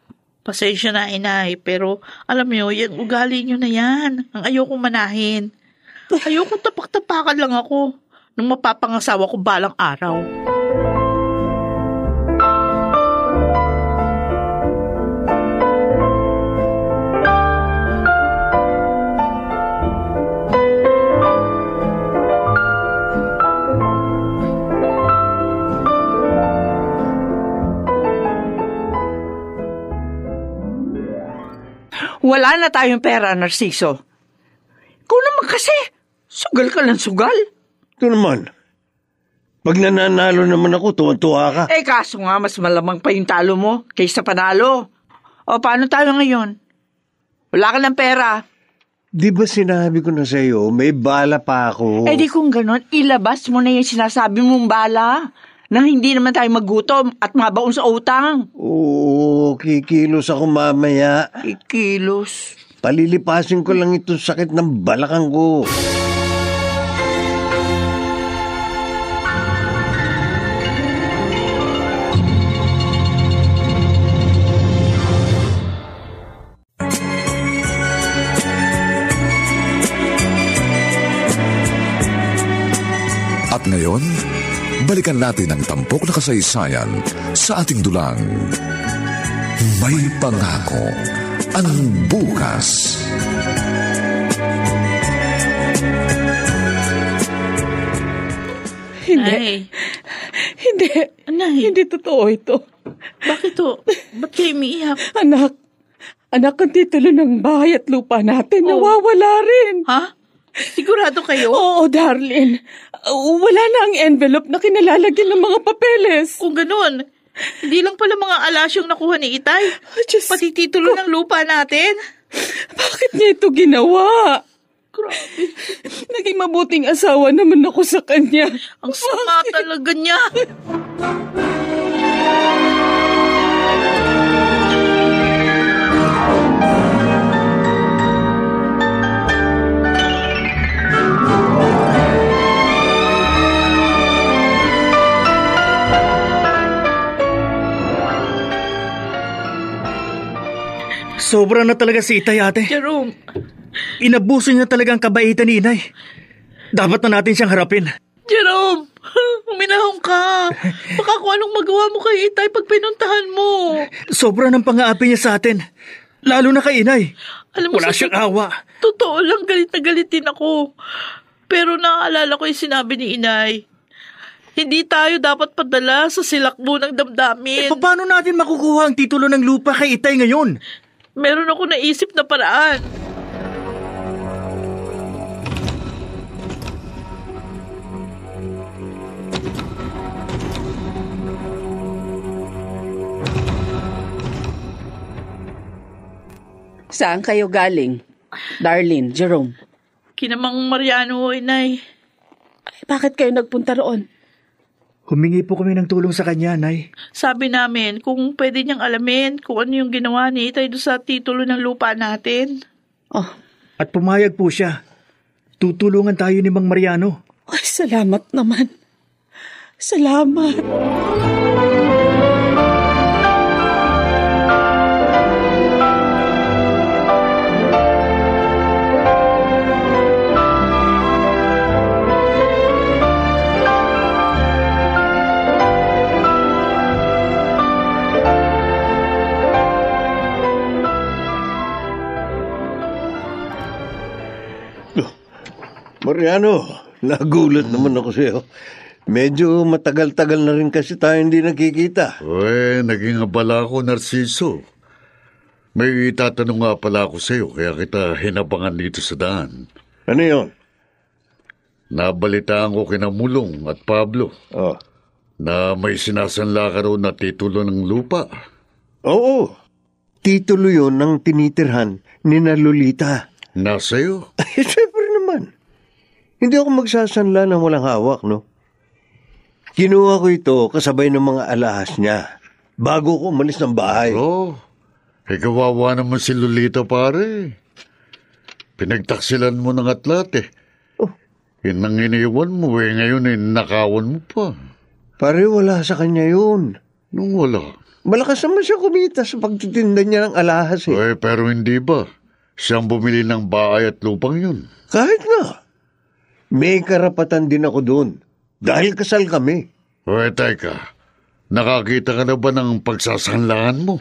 Pasensya na, Inay, pero alam niyo, yung ugali niyo na yan. Ang ayokong manahin. Ayokong tapak-tapakan lang ako nung mapapangasawa ko balang araw. Wala na tayong pera, Narciso. Ikaw naman kasi, sugal ka ng sugal. Ito naman. Pag nananalo naman ako, tuwan-tuwa ka. Kaso nga, mas malamang pa yung talo mo kaysa panalo. O, paano tayo ngayon? Wala ka ng pera. Di ba sinabi ko na sa'yo, may bala pa ako. Di kung ganon, ilabas mo na yung sinasabi mong bala. Nang hindi naman tayo magutom at mabaon sa utang. Oo, kikilos ako mamaya. Kikilos. Palilipasin ko lang itong sakit ng balakang ko. At ngayon, balikan natin ang tampok na kasaysayan sa ating dulang. May pangako ang bukas. Ay. Hindi totoo ito. Bakit to? Ba't kayo umiiyak? Anak, ang titulo ng bahay at lupa natin, nawawala rin. Ha? Sigurado kayo? Oo, darling. Wala na ang envelope na kinalalagyan ng mga papeles. Kung ganun, hindi lang pala mga alas yung nakuha ni Itay. Pati titulo ng lupa natin. Bakit niya ito ginawa? Grabe. Naging mabuting asawa naman ako sa kanya. Ang sama talaga niya. Sobra na talaga si Itay, ate. Jerome. Inabuso niya talaga ang kabaitan ni Inay. Dapat na natin siyang harapin. Jerome, uminahon ka. Baka kung anong magawa mo kay Itay pag pinuntahan mo. Sobra ng pang-aapi niya sa atin. Lalo na kay Inay. Alam mo, wala siyang awa. Totoo lang, galit na galit din ako. Pero naaalala ko yung sinabi ni Inay. Hindi tayo dapat padala sa silakbo ng damdamin. Paano natin makukuha ang titulo ng lupa kay Itay ngayon? Meron ako naisip na paraan. Saan kayo galing? Darlene, Jerome. Kinamang Mariano, Inay. Ay, bakit kayo nagpunta roon? Humingi po kami ng tulong sa kanya, Nay. Sabi namin kung pwede niyang alamin kung ano yung ginawa ni Itay doon sa titulo ng lupa natin. Oh, At pumayag po siya. Tutulungan tayo ni Mang Mariano. ay, salamat naman. Salamat. Mariano, nagulat naman ako sa'yo. Medyo matagal-tagal na rin kasi tayo hindi nakikita. Naging abala ako, Narciso. May itatanong nga pala ako sa'yo, kaya kita hinabangan dito sa daan. Ano yon? Nabalitaan ko kina Mulong at Pablo Oh. na may sinasanla ka raw na titulo ng lupa. Oo. Titulo yon ng tinitirhan ni na Lolita. Nasa'yo? Ay, syempre naman. Hindi ako magsasanla ng walang hawak, no? Kinuha ko ito kasabay ng mga alahas niya bago ko umalis ng bahay. Kawawa naman si Lolita, pare. Pinagtaksilan mo ng atlat, eh. Yun ang iniwan mo, ngayon nakawan mo pa. Pare, wala sa kanya yun. Nung wala? Malakas naman siya kumita sa pagtitinda niya ng alahas, eh. Pero hindi ba? Siyang bumili ng bahay at lupang yun. Kahit na. May karapatan din ako doon. Dahil kasal kami. Teka. Nakakita ka na ba ng pagsasanlaan mo?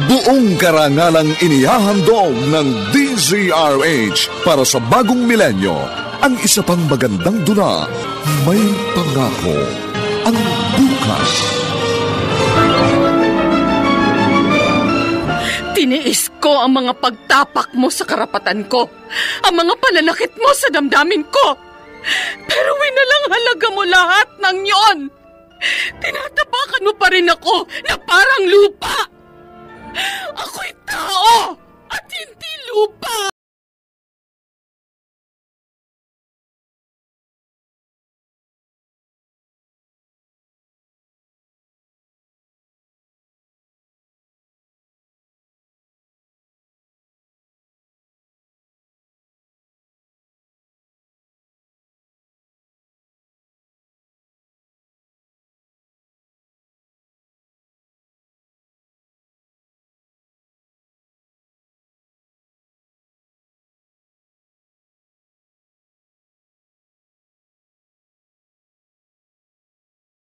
Buong karangalang inihahandog ng DZRH para sa bagong milenyo. Ang isa pang magandang dula, May Pangako ang Bukas. Tiniis ko ang mga pagtapak mo sa karapatan ko, ang mga pananakit mo sa damdamin ko. Pero winalang halaga mo lahat ng yon. Tinatapakan mo pa rin ako na parang lupa. Ako'y tao at hindi lupa.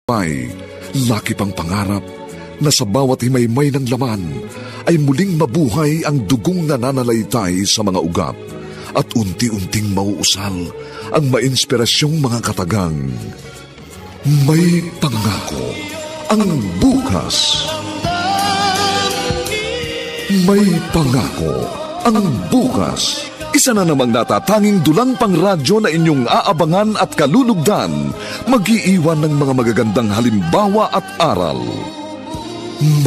May laki pang pangarap na sa bawat himaymay ng laman ay muling mabuhay ang dugong nananalaytay sa mga ugat at unti-unting mauusal ang mainspirasyong mga katagang. May pangako ang bukas. May pangako ang bukas. Isa na namang natatanging dulang pang radyo na inyong aabangan at kalulugdan, mag-iiwan ng mga magagandang halimbawa at aral.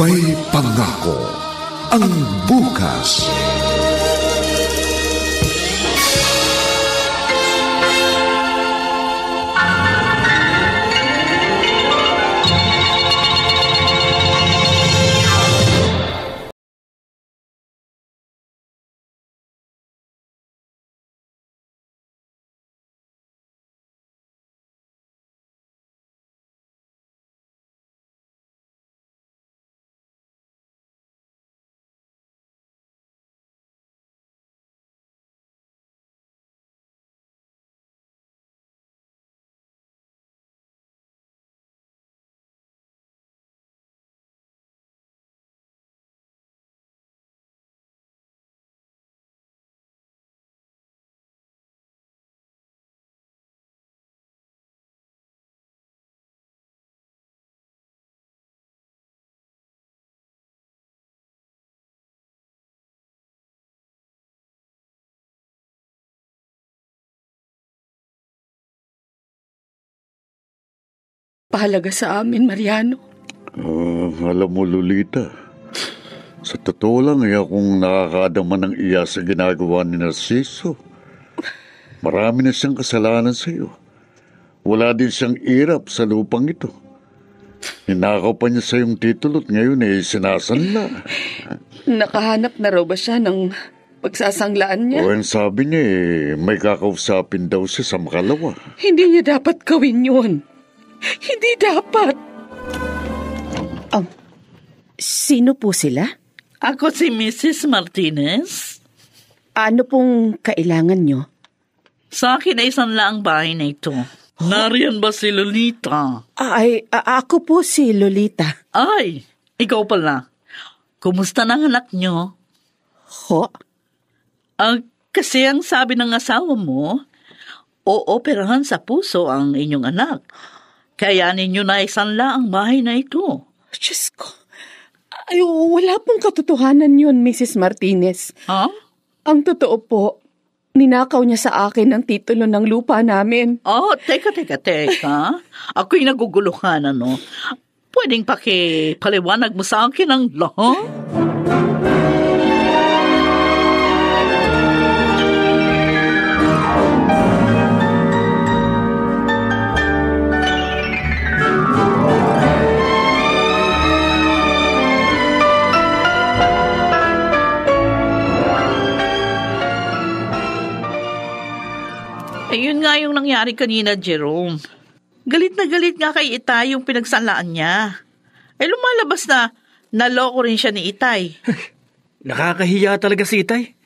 May pangako ang bukas. Pahalaga sa amin, Mariano. Alam mo, Lolita, sa totoo lang ay akong nakakadama ng iya sa ginagawa ni Narciso. Marami na siyang kasalanan sa iyo. Wala din siyang irap sa lupang ito. Ninakaw pa niya sa iyong titulo at ngayon ay sinasanla. Nakahanap na raw ba siya ng pagsasanglaan niya? O ang sabi niya may kakausapin daw siya sa makalawa. Hindi niya dapat gawin yun. Hindi dapat. Sino po sila? Ako si Mrs. Martinez. Ano pong kailangan nyo? Sa akin ay isang laang bahay na ito. Nariyan ba si Lolita? Ako po si Lolita. Ay, ikaw pala. Kumusta na ang anak nyo? Ho? Kasi ang sabi ng asawa mo, ooperahan sa puso ang inyong anak. Kaya ninyo na isanla ang bahay na ito. Diyos ko. Ay, wala pong katotohanan yun, Mrs. Martinez. Ha? Ang totoo po, ninakaw niya sa akin ang titulo ng lupa namin. Oh, teka. Ako'y naguguluhan, ano? Pwedeng paliwanag mo sa akin ang lahat? Ayun nga yung nangyari kanina, Jerome. Galit na galit nga kay Itay yung pinagsanlaan niya. Lumalabas na naloko rin siya ni Itay. Nakakahiya talaga si Itay.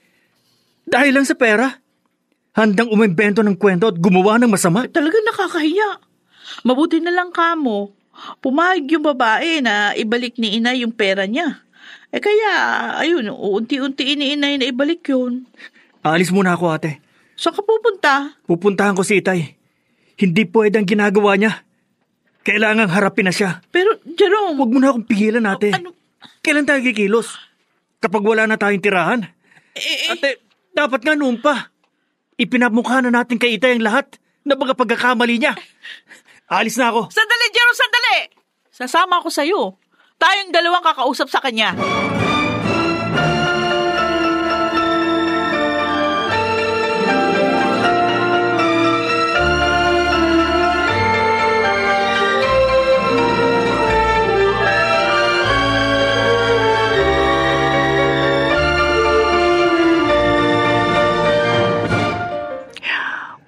Dahil lang sa pera. Handang umimbento ng kwento at gumawa ng masama. Talagang nakakahiya. Mabuti na lang kamo. Pumayag yung babae na ibalik ni Inay yung pera niya. Kaya, ayun, unti-unti ni Inay na ibalik yun. Alis muna ako, ate. Saan ka pupunta? Pupuntahan ko si Itay. Hindi pwede ang ginagawa niya. Kailangang harapin na siya. Pero, Jerome... Huwag mo na akong pigilan, ate. Kailan tayo kikilos? Kapag wala na tayong tirahan? Ate, dapat nga noon pa. Ipinamukha na natin kay Itay ang lahat na mga pagkakamali niya. Alis na ako. Sandali, Jerome, sandali! Sasama ako sa'yo. Tayong dalawang kakausap sa kanya.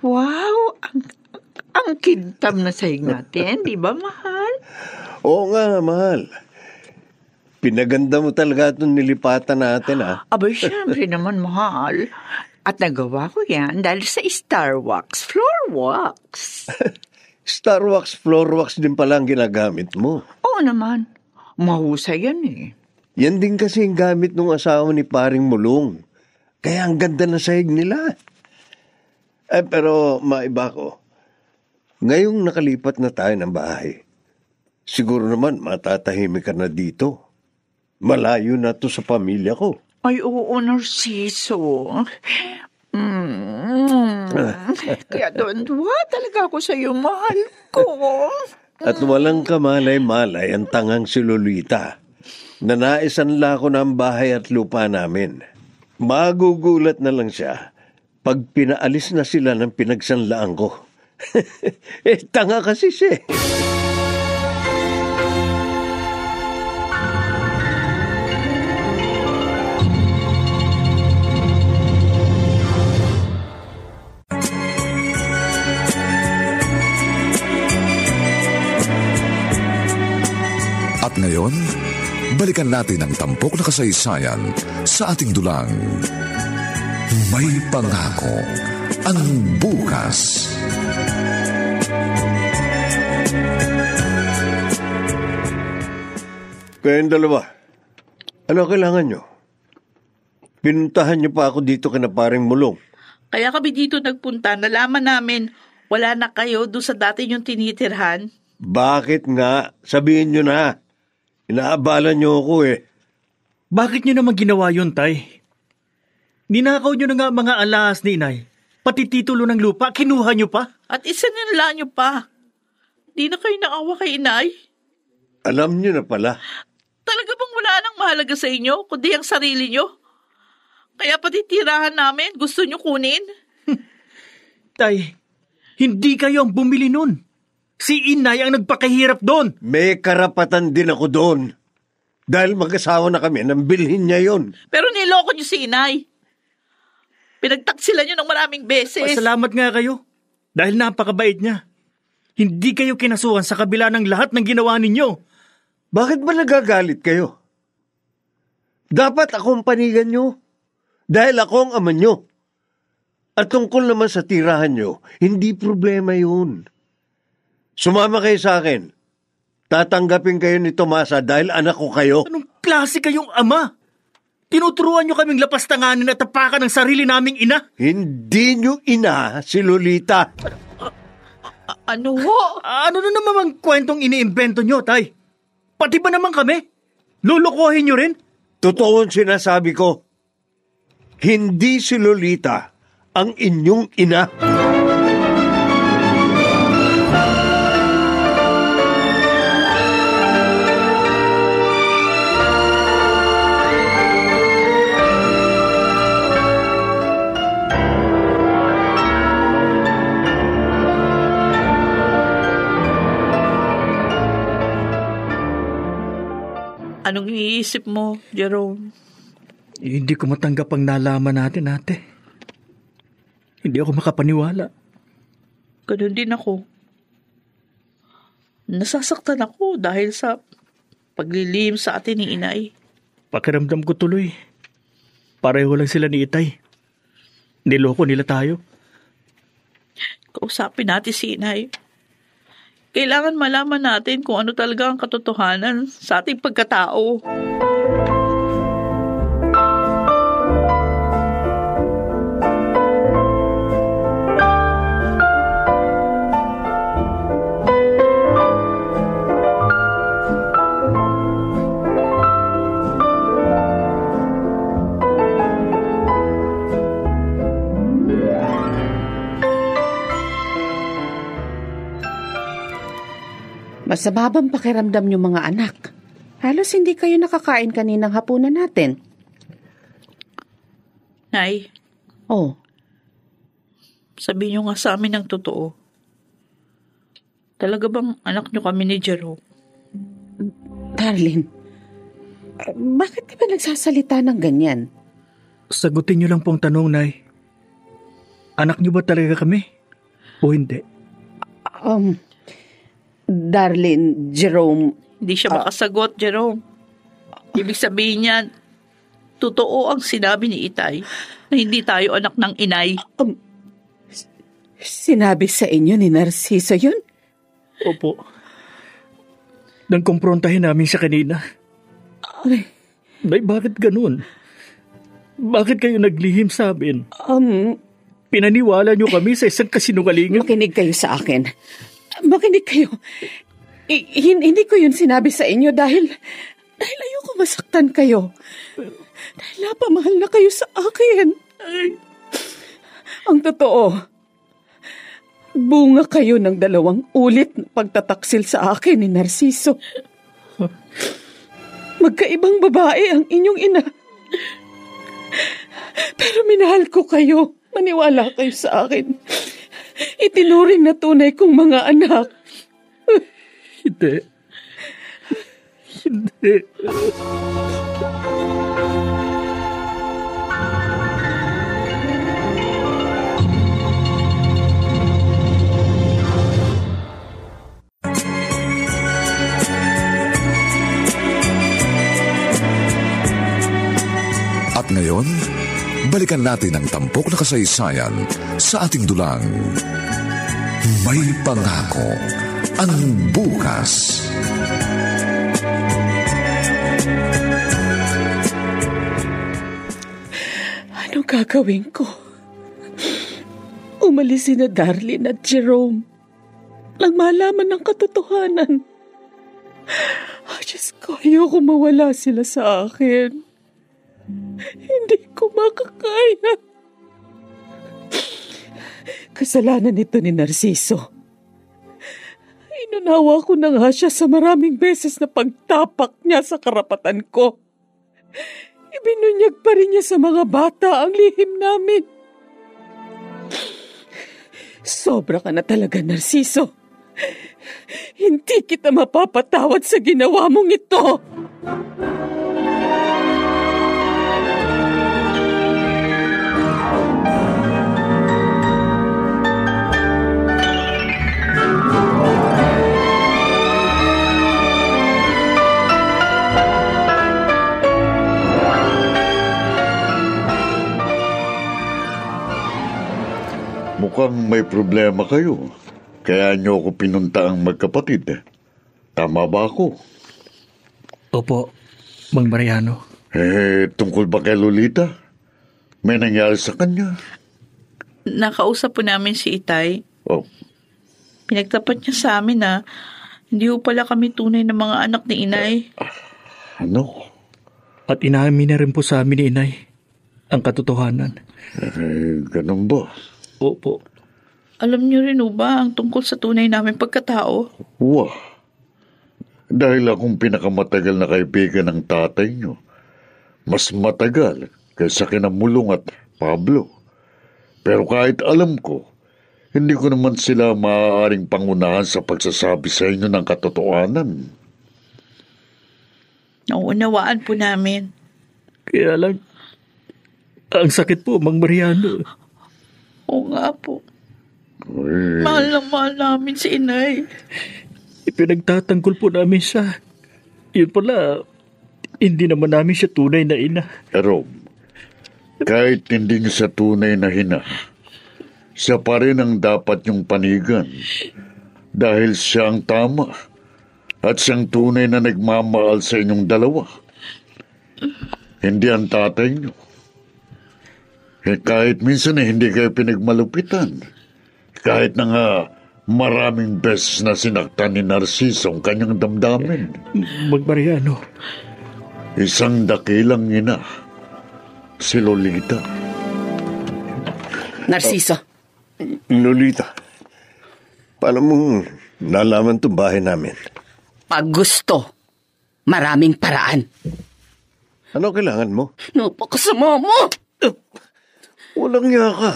Wow, ang kintab na sahig natin, di ba, mahal? Oo nga, mahal. Pinaganda mo talaga itong nilipatan natin, ah. Abay, syempre naman, mahal. At nagawa ko yan dahil sa Star Wax, Floor Wax. Star wax, floor wax din pala ang ginagamit mo. Oo naman. Mahusay yan eh. Yan din kasi ang gamit ng asawa ni Paring Mulong. Kaya ang ganda na sahig nila. Pero maiba ko. Ngayong nakalipat na tayo ng bahay, siguro naman matatahimik ka na dito. Malayo na to sa pamilya ko. Ay, oo, Narciso. Kaya tuwa talaga ako sa iyo, mahal ko. At walang kamalay-malay ang tangang si Lolita. Nanaisan la ko ng bahay at lupa namin. Magugulat na lang siya pag pinaalis na sila ng pinagsanlaan ko. Tanga kasi siya. At ngayon, balikan natin ang tampok na kasaysayan sa ating dulang. May pangako ang bukas. Kayong dalawa, ano kailangan nyo? Pinuntahan nyo pa ako dito kina Paring Mulong. Kaya kami dito nagpunta, nalaman namin wala na kayo doon sa dati yung tinitirhan. Bakit nga? Sabihin nyo na. Inaabala nyo ako eh. Bakit nyo naman ginawa yun, Tay? Ninakaw nyo na nga mga alahas ni Inay. Pati titulo ng lupa, kinuha nyo pa. At isanila nyo pa. Di na kayo naawa kay Inay. Alam nyo na pala. Talaga bang wala nang mahalaga sa inyo, kundi ang sarili nyo? Kaya pati tirahan namin, gusto nyo kunin? Tay, hindi kayo ang bumili nun. Si Inay ang nagpakahirap doon. May karapatan din ako doon. Dahil mag-asawa na kami, nang bilhin niya yon. Pero niloko nyo si Inay. Pinagtaksila nyo ng maraming beses. Pasalamat nga kayo. Dahil napakabait niya. Hindi kayo kinasuhan sa kabila ng lahat ng ginawa ninyo. Bakit ba nagagalit kayo? Dapat akong panigan nyo. Dahil ako ang ama nyo. At tungkol naman sa tirahan nyo, hindi problema yun. Sumama kayo sa akin. Tatanggapin kayo ni Tomasa dahil anak ko kayo. Anong klase kayong ama? Tinuturuan nyo kaming lapastanganin at tapakan ng sarili naming ina? Hindi nyo ina si Lolita. Ano ho? Ano na naman ang kwentong iniimbento nyo, Tay? Pati ba naman kami? Lulukohin nyo rin? Totoo ang sinasabi ko. Hindi si Lolita ang inyong ina. Anong iniisip mo, Jerome? Hindi ko matanggap ang nalaman natin, ate. Hindi ako makapaniwala. Ganun din ako. Nasasaktan ako dahil sa paglilihim sa atin ni Inay. Pakiramdam ko tuloy. Pareho lang sila ni Itay. Niloko nila tayo. Kausapin natin si Inay. Kailangan malaman natin kung ano talaga ang katotohanan sa ating pagkatao. Masababang pakiramdam niyo mga anak. Halos hindi kayo nakakain kaninang hapunan natin. Nay, Oh, sabihin niyo nga sa amin ang totoo. Talaga bang anak niyo kami ni Jerome? darling. Bakit ka ba nagsasalita ng ganyan? Sagutin niyo lang pong tanong, Nay. Anak niyo ba talaga kami? O hindi? Darling, Jerome, Hindi siya makasagot, Jerome. Ibig sabihin niyan, totoo ang sinabi ni Itay na hindi tayo anak ng Inay. sinabi sa inyo ni Narciso yun? Opo. Nang kumprontahin namin siya kanina. Ay, Nay, bakit ganun? Bakit kayo naglihim sa amin? Pinaniwala niyo kami sa isang kasinungalingan. makinig kayo sa akin. Makinig kayo. Hindi ko yun sinabi sa inyo dahil ayoko masaktan kayo. Dahil napamahal na kayo sa akin. Ang totoo, bunga kayo ng 2 ulit na pagtataksil sa akin ni Narciso. Magkaibang babae ang inyong ina. Pero minahal ko kayo. Maniwala kayo sa akin. Itinuring na tunay kong mga anak. Hindi. Hindi. At ngayon, balikan natin ang tampok na kasaysayan sa ating dulang. May pangako ang bukas. Ano gagawin ko? Umalis si na Darlene at Jerome. Lang malaman ng katotohanan. Diyos ko, ayoko mawala sila sa akin. Hindi ko makakaya. Kasalanan nito ni Narciso. Inunawa ko na nga siya sa maraming beses na pagtapak niya sa karapatan ko. Ibinunyag pa rin niya sa mga bata ang lihim namin. Sobra ka na talaga, Narciso. Hindi kita mapapatawad sa ginawa mong ito. Mukhang may problema kayo. Kaya niyo ako pinunta ang magkapatid. Tama ba ako? Opo, Mang Mariano. Tungkol ba kay Lolita? May nangyari sa kanya? Nakausap po namin si Itay. Oh, Pinagtapat niya sa amin na hindi po pala kami tunay na mga anak ni Inay. ano? At inamin na rin po sa amin ni Inay ang katotohanan. Ganun ba? Opo. Alam niyo rin ba ang tungkol sa tunay namin pagkatao? Wah, dahil akong pinakamatagal na kaibigan ng tatay niyo. Mas matagal kaysa kina Mulong at Pablo. Pero kahit alam ko, hindi ko naman sila maaaring pangunahan sa pagsasabi sa inyo ng katotohanan. Nauunawaan po namin. Kaya lang, ang sakit po, Mang Mariano. Oo nga po. Mahal na mahal namin si Inay. Ipinagtatanggol po namin siya. Yun pala, hindi naman namin siya tunay na ina. Rob, kahit hindi niyo sa tunay na hina, siya pa rin ang dapat niyong panigan. Dahil siya ang tama at siyang tunay na nagmamahal sa inyong dalawa. Hindi ang tatay niyo. Kahit minsan hindi kayo pinagmalupitan. Kahit na nga maraming beses na sinaktan ni Narciso ang kanyang damdamin. Mang Mariano. Isang dakilang ina, si Lolita. Narciso, Lolita, paano mong nalaman itong bahay namin? pag gusto, maraming paraan. Ano kailangan mo? Napakasama mo! Walang niya ka.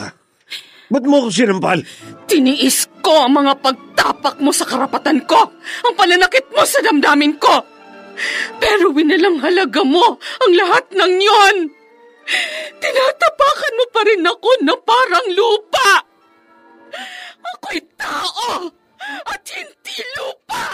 Ba't mo ako sinampal? Tiniis ko ang mga pagtapak mo sa karapatan ko, ang pananakit mo sa damdamin ko. Pero winalang halaga mo ang lahat ng yon. Tinatapakan mo pa rin ako na parang lupa. Ako'y tao at hindi lupa.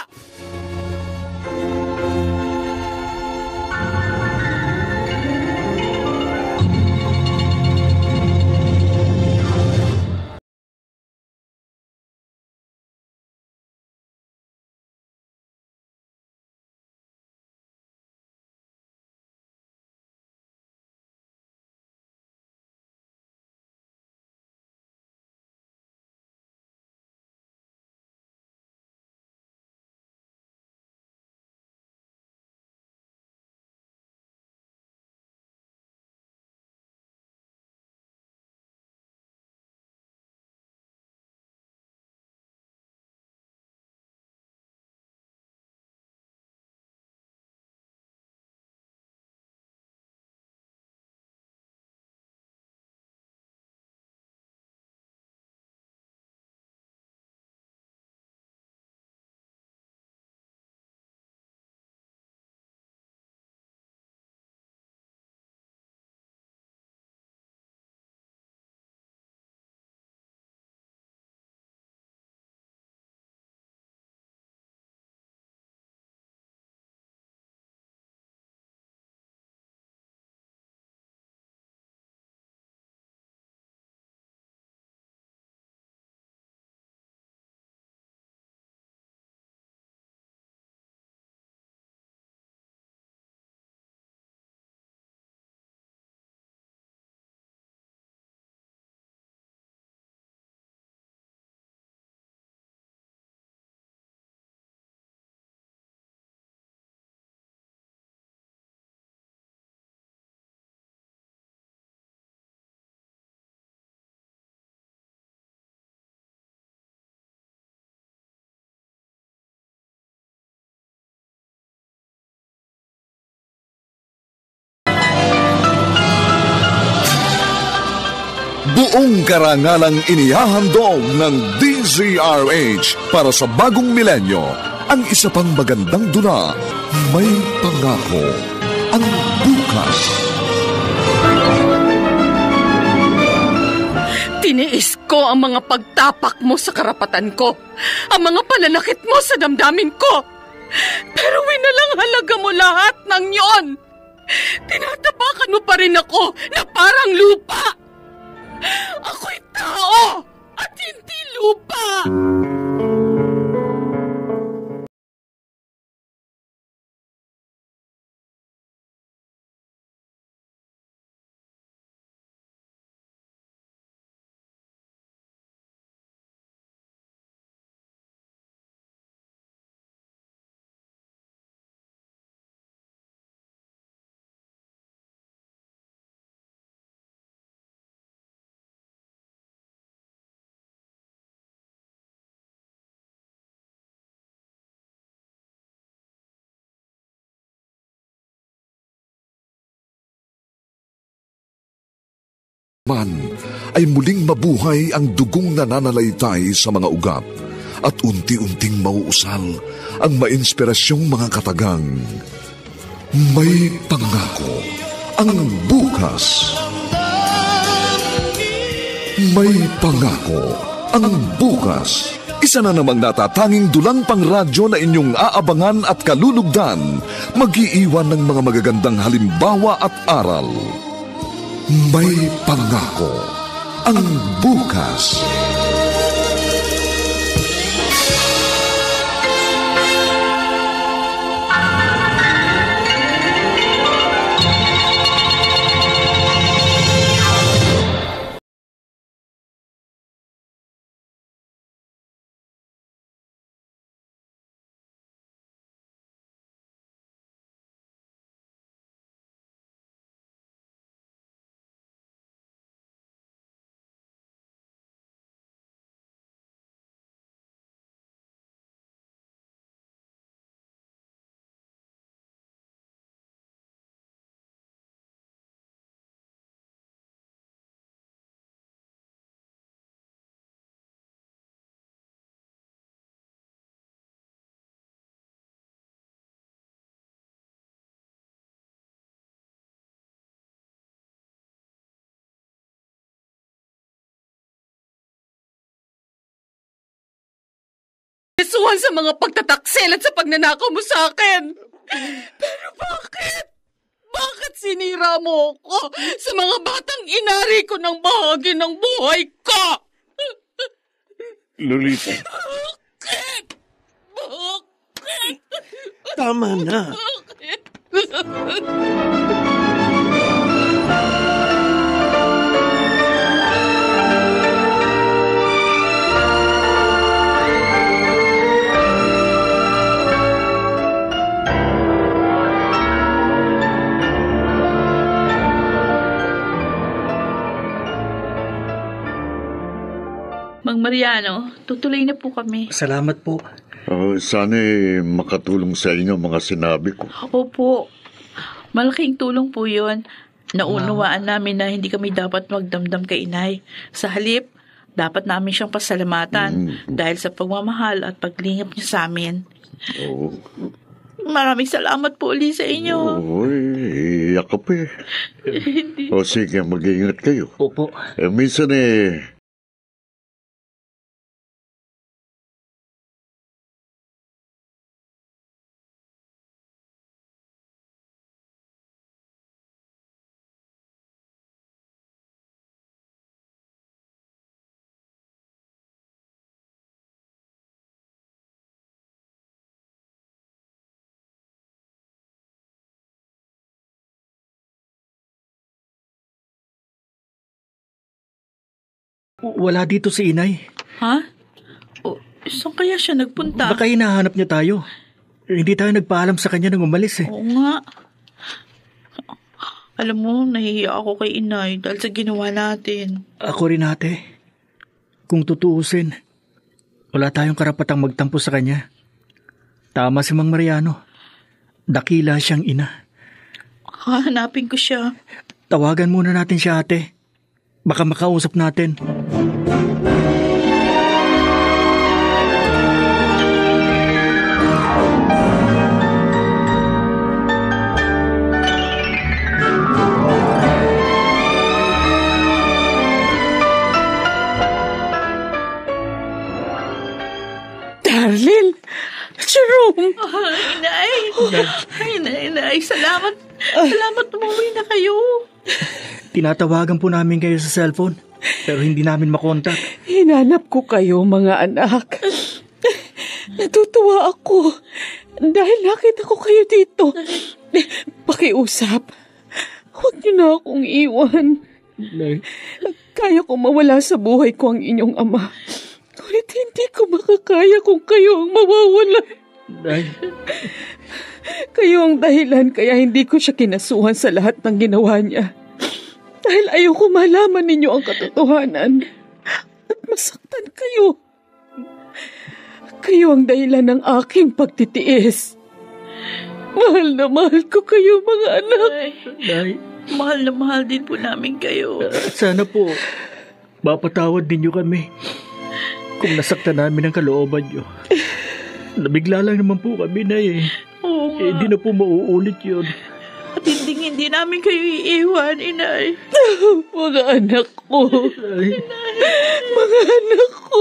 Buong karangalang inihahandog ng DZRH para sa bagong milenyo. Ang isa pang magandang dula, may pangako ang bukas. Tiniis ko ang mga pagtapak mo sa karapatan ko, ang mga pananakit mo sa damdamin ko. Pero winalanghalaga mo lahat ng yon. Tinatapakan mo pa rin ako na parang lupa. Ako'y tao at hindi lupa. Ay muling mabuhay ang dugong nananalaytay sa mga ugat at unti-unting mauusal ang mainspirasyong mga katagang. May pangako ang bukas. May pangako ang bukas. Isa na namang natatanging dulang pangradyo na inyong aabangan at kalulugdan, mag-iiwan ng mga magagandang halimbawa at aral. May pangako ang bukas. Kasuhan sa mga pagtataksil at sa pagnanakaw mo sa akin. Pero bakit? Bakit sinira mo ko sa mga batang inari ko ng bahagi ng buhay ko? Lolita. Bakit? Bakit? Tama na. Bakit? Mang Mariano, tutuloy na po kami. Salamat po. Sana makatulong sa inyo mga sinabi ko. Opo. Malaking tulong po yun. Naunawaan namin na hindi kami dapat magdamdam kay inay. Sa halip, dapat namin siyang pasalamatan dahil sa pagmamahal at paglingap niya sa amin. Oo. Maraming salamat po ulit sa inyo. Oo, iyak ka pa eh. O sige, mag-iingat kayo. Opo. Minsan Wala dito si inay. Ha? Saan kaya siya nagpunta? Baka hinahanap niya tayo. Hindi tayo nagpaalam sa kanya nang umalis eh. Oo nga. Alam mo, nahihiya ako kay inay dahil sa ginawa natin. Ako rin ate. Kung tutuusin, wala tayong karapatang magtampo sa kanya. Tama si Mang Mariano. Dakila siyang ina. Hahanapin ko siya. Tawagan muna natin siya ate. Baka makausap natin. Darlene! Jerome! Inay, salamat. Salamat umuwi na kayo. Tinatawagan po namin kayo sa cellphone, pero hindi namin makontak. Hinanap ko kayo, mga anak. Natutuwa ako dahil nakita ko kayo dito. Pakiusap. Huwag niyo na akong iwan. Nay. Kaya ko mawala sa buhay ko ang inyong ama. Ngunit hindi ko makakaya kung kayo ang mawawala. Nay. Kayo ang dahilan kaya hindi ko siya kinasuhan sa lahat ng ginawa niya. Dahil ayoko malaman ninyo ang katotohanan at masaktan kayo. Kayo ang dahilan ng aking pagtitiis. Mahal na mahal ko kayo, mga anak. Nay. Mahal na mahal din po namin kayo. Sana po, mapatawad ninyo kami kung nasaktan namin ang kalooban nyo. Nabigla lang naman po kami, Nay. Oo nga. Hindi na po mauulit yun. At hindi namin kayo iiwan, Inay. Mga anak ko. Ay. Mga anak ko.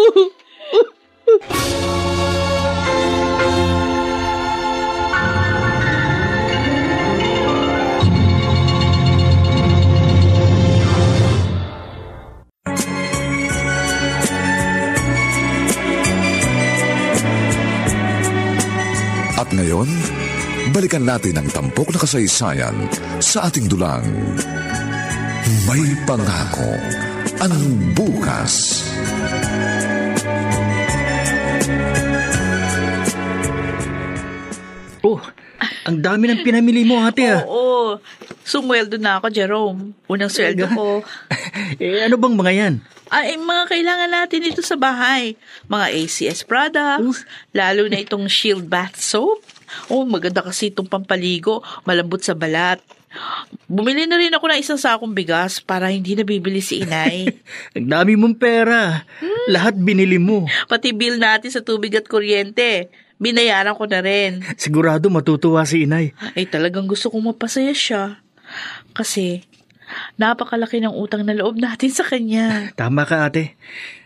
At ngayon, balikan natin ang tampok na kasaysayan sa ating dulang. May pangako ang bukas. Oh, ang dami ng pinamili mo, ate, ah. Oo. Sumweldo na ako, Jerome. Unang sweldo ko. Ano bang mga yan? Ay, mga kailangan natin dito sa bahay. Mga ACS products, lalo na itong Shield Bath Soap. Oh, maganda kasi itong pampaligo, malambot sa balat. Bumili na rin ako ng isang sakong bigas para hindi nabibili si Inay. Ang dami mong pera. Lahat binili mo. Pati bill natin sa tubig at kuryente, binayaran ko na rin. Sigurado matutuwa si Inay. Ay, talagang gusto kong mapasaya siya. Kasi, napakalaki ng utang na loob natin sa kanya. Tama ka, ate.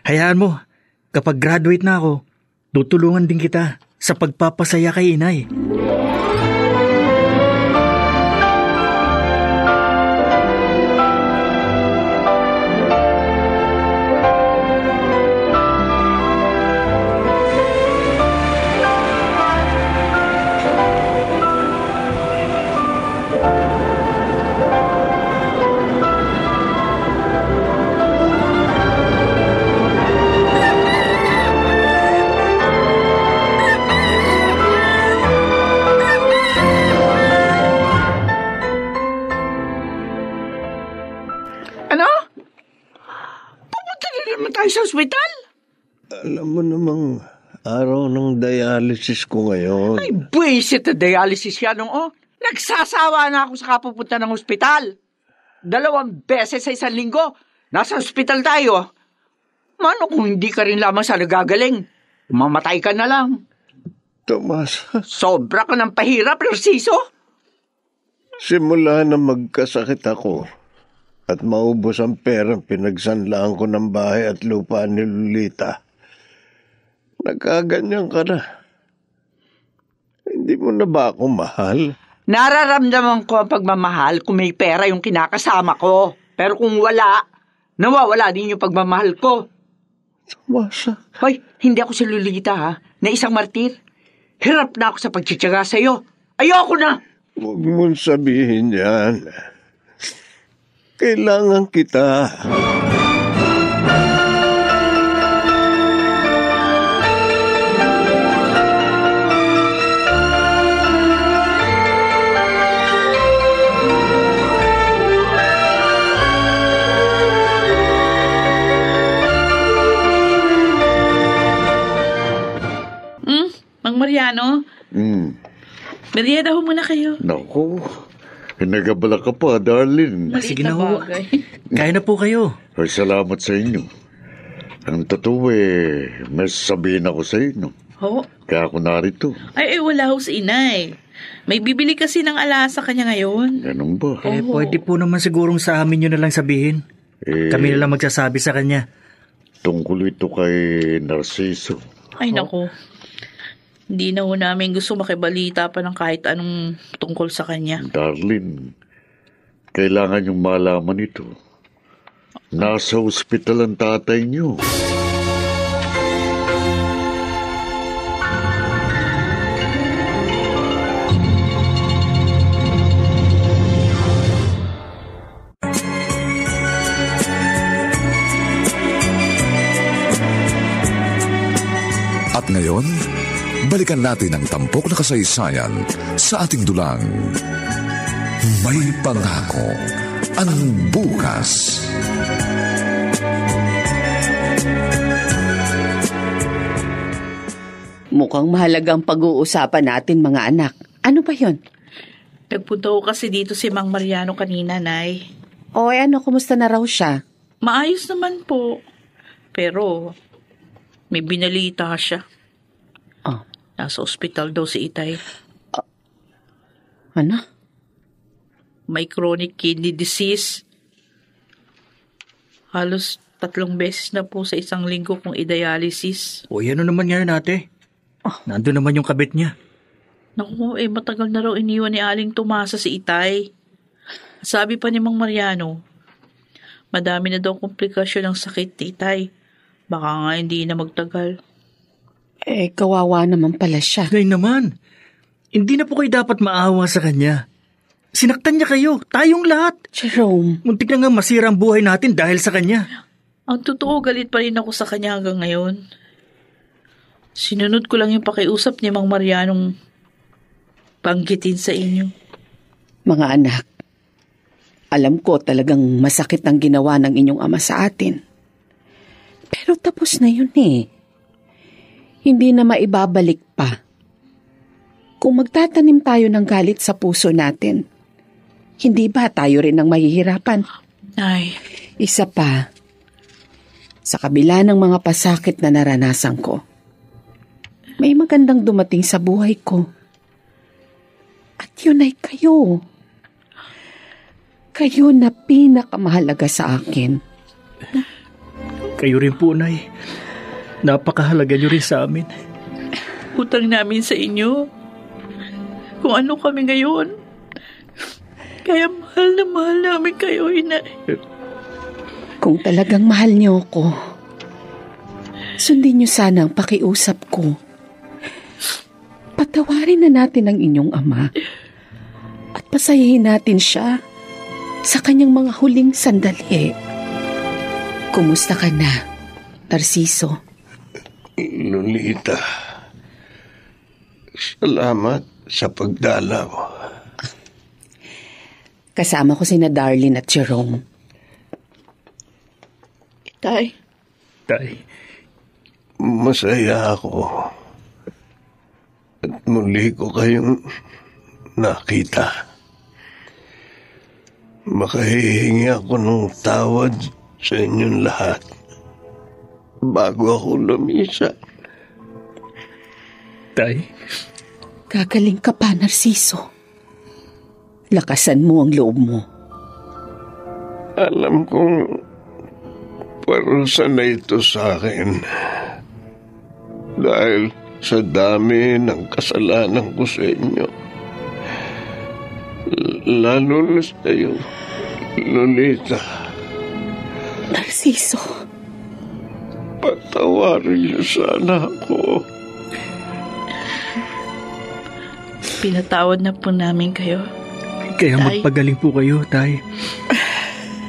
Hayaan mo, kapag graduate na ako, tutulungan din kita sa pagpapasaya kay Inay. Ano? Pupunta na naman tayo sa ospital? Alam mo namang araw ng dialysis ko ngayon. Ay, buwisit na dialysis yan, oh. Nagsasawa na ako sa kapupunta ng ospital. 2 beses sa isang linggo. Nasa ospital tayo. Mano kung hindi ka rin lamang sa nagagaling? Mamatay ka na lang. Tomas, Sobra ka ng pahirap, Narciso. simula na magkasakit ako at maubos ang perang pinagsanlaan ko ng bahay at lupa ni Lolita, nagkaganyan ka na. Hindi mo na ba ako mahal? Nararamdaman ko ang pagmamahal kung may pera yung kinakasama ko. Pero kung wala, nawawala din yung pagmamahal ko. Tomasa, Hoy, hindi ako si Lolita, ha? Na isang martir. Hirap na ako sa pagtsitsaga sa'yo. Ayoko na! huwag mong sabihin yan. Kailangan kita. Mang Mariano, merienda ho muna kayo. Naku, Nagabala ka pa, darling. Maliit Sige na na ho. bagay. Kaya na po kayo. Ay, salamat sa inyo. Ang totoo may sasabihin ako sa inyo. Ho? Kaya ako narito. Ay, wala ho si inay. May bibili kasi ng alasa kanya ngayon. Ganun ba? Pwede po naman sigurong sa amin yun na lang sabihin. Kami na lang magsasabi sa kanya. Tungkol ito kay Narciso. Ay, naku. Hindi na ho namin gusto makibalita pa ng kahit anong tungkol sa kanya. Darling, kailangan yung malaman ito. Nasa ospital ang tatay niyo. At ngayon, balikan natin ang tampok na kasaysayan sa ating dulang. May pangako ang bukas. Mukhang mahalagang pag-uusapan natin, mga anak. Ano ba yon? Nagpunta ko kasi dito si Mang Mariano kanina, Nay. O ano, kumusta na raw siya? Maayos naman po. Pero, may binalita siya. Oh. Nasa ospital daw si Itay. Ano? May chronic kidney disease. Halos 3 beses na po sa isang linggo kong i-dialysis. O ano naman ngayon ate? Nandun naman yung kabit niya. Naku, matagal na raw iniwan ni Aling Tomasa si Itay. Sabi pa ni Mang Mariano, madami na daw komplikasyon ng sakit ni Itay. Baka nga hindi na magtagal. Kawawa naman pala siya. Ngay naman. Hindi na po kayo dapat maawa sa kanya. Sinaktan niya kayo. Tayong lahat. Jerome. Muntik na nga masira ang buhay natin dahil sa kanya. Ang totoo, galit pa rin ako sa kanya hanggang ngayon. Sinunod ko lang yung pakiusap ni Mang Marianong banggitin sa inyo. Mga anak, alam ko talagang masakit ang ginawa ng inyong ama sa atin. Pero tapos na yun eh. Hindi na maibabalik pa. Kung magtatanim tayo ng galit sa puso natin, hindi ba tayo rin ang mahihirapan? Nay. Isa pa, sa kabila ng mga pasakit na naranasan ko, may magandang dumating sa buhay ko. At yun ay kayo. Kayo na pinakamahalaga sa akin. Kayo rin po, Nay. Napakahalaga niyo rin sa amin. Utang namin sa inyo. Kung ano kami ngayon. Kaya mahal na mahal namin kayo, Inay. Kung talagang mahal niyo ako, sundin niyo sana ang pakiusap ko. Patawarin na natin ang inyong ama at pasayahin natin siya sa kanyang mga huling sandali. Kumusta ka na, Narciso? Lolita, salamat sa pagdalaw. Kasama ko sina Darlene at Jerome. Tay. Tay. Masaya ako. At muli ko kayong nakita. Makahihingi ako ng tawad sa inyong lahat bago ako lumisan. Tay. Gagaling ka pa, Narciso. Lakasan mo ang loob mo. Alam kong parusa na ito sa akin. Dahil sa dami ng kasalanan ko sa inyo. Lalo na sa iyo, Lolita. Narciso. Patawarin niyo sana ako. Pinatawad na po namin kayo. Kaya Tay. magpagaling po kayo, Tay.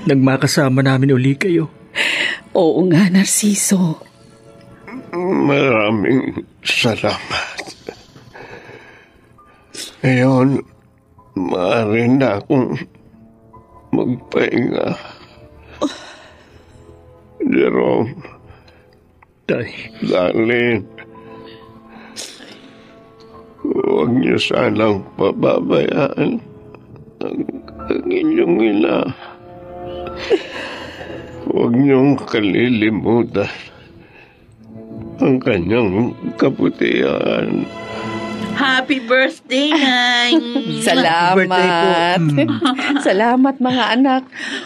Nagmakasama namin uli kayo. Oo nga, Narciso. Maraming salamat. Ngayon, maaari na akong magpahinga. Jerome. Tay. Darlene. Huwag niyo sanang pababayaan ang inyong ina. Huwag niyong kalilimutan ang kanyang kabutihan. Happy birthday, Nay! Salamat. Birthday po. Salamat mga anak.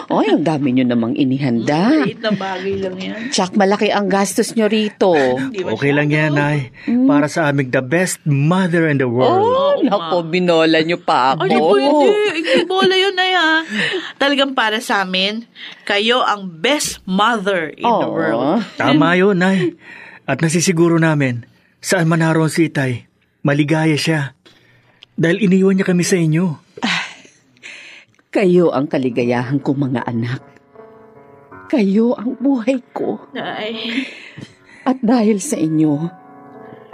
Oy, ang dami nyo namang inihanda. Maliit na bagay lang yan. Tsak malaki ang gastos nyo rito. Okay lang yan, Nay. Para sa aming the best mother in the world. Oh, naku, binola nyo pa ako. Ay, hindi bola yun, Nay, ha? Talagang para sa amin, kayo ang best mother in the world. Tama yun, Nay. At nasisiguro namin, saan man naroon si Itay, maligaya siya. Dahil iniwan niya kami sa inyo. Kayo ang kaligayahan ko, mga anak. Kayo ang buhay ko. Nay. At dahil sa inyo,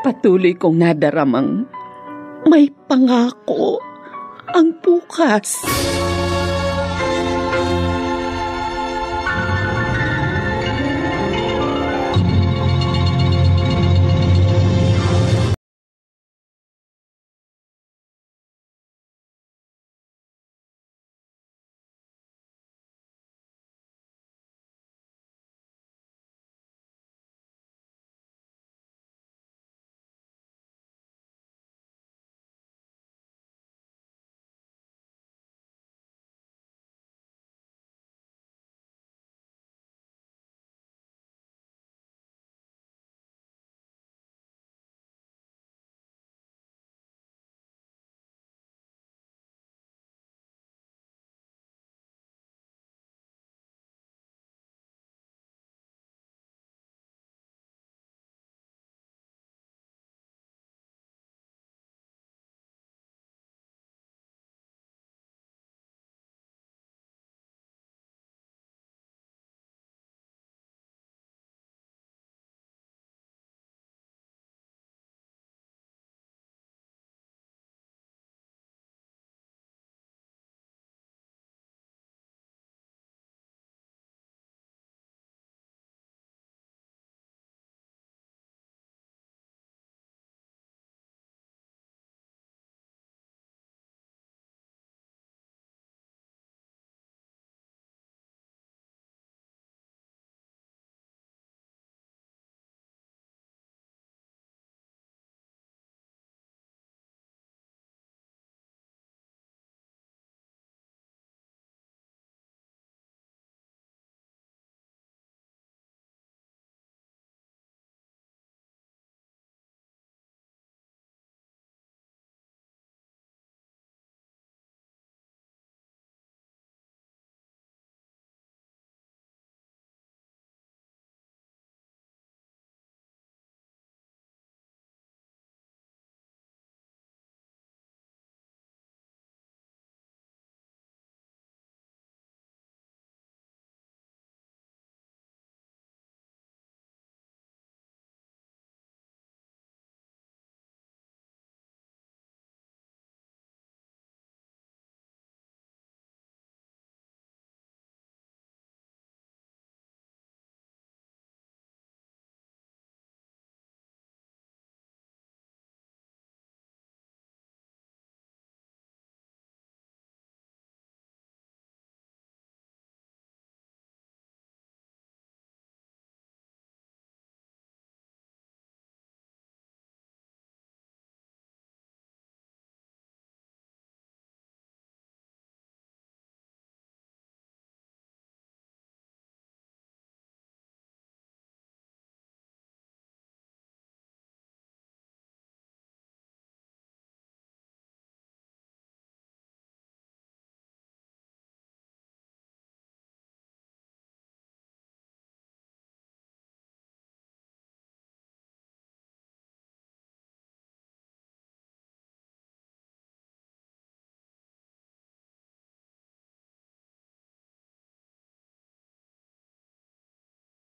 patuloy kong nadaramang may pangako ang bukas.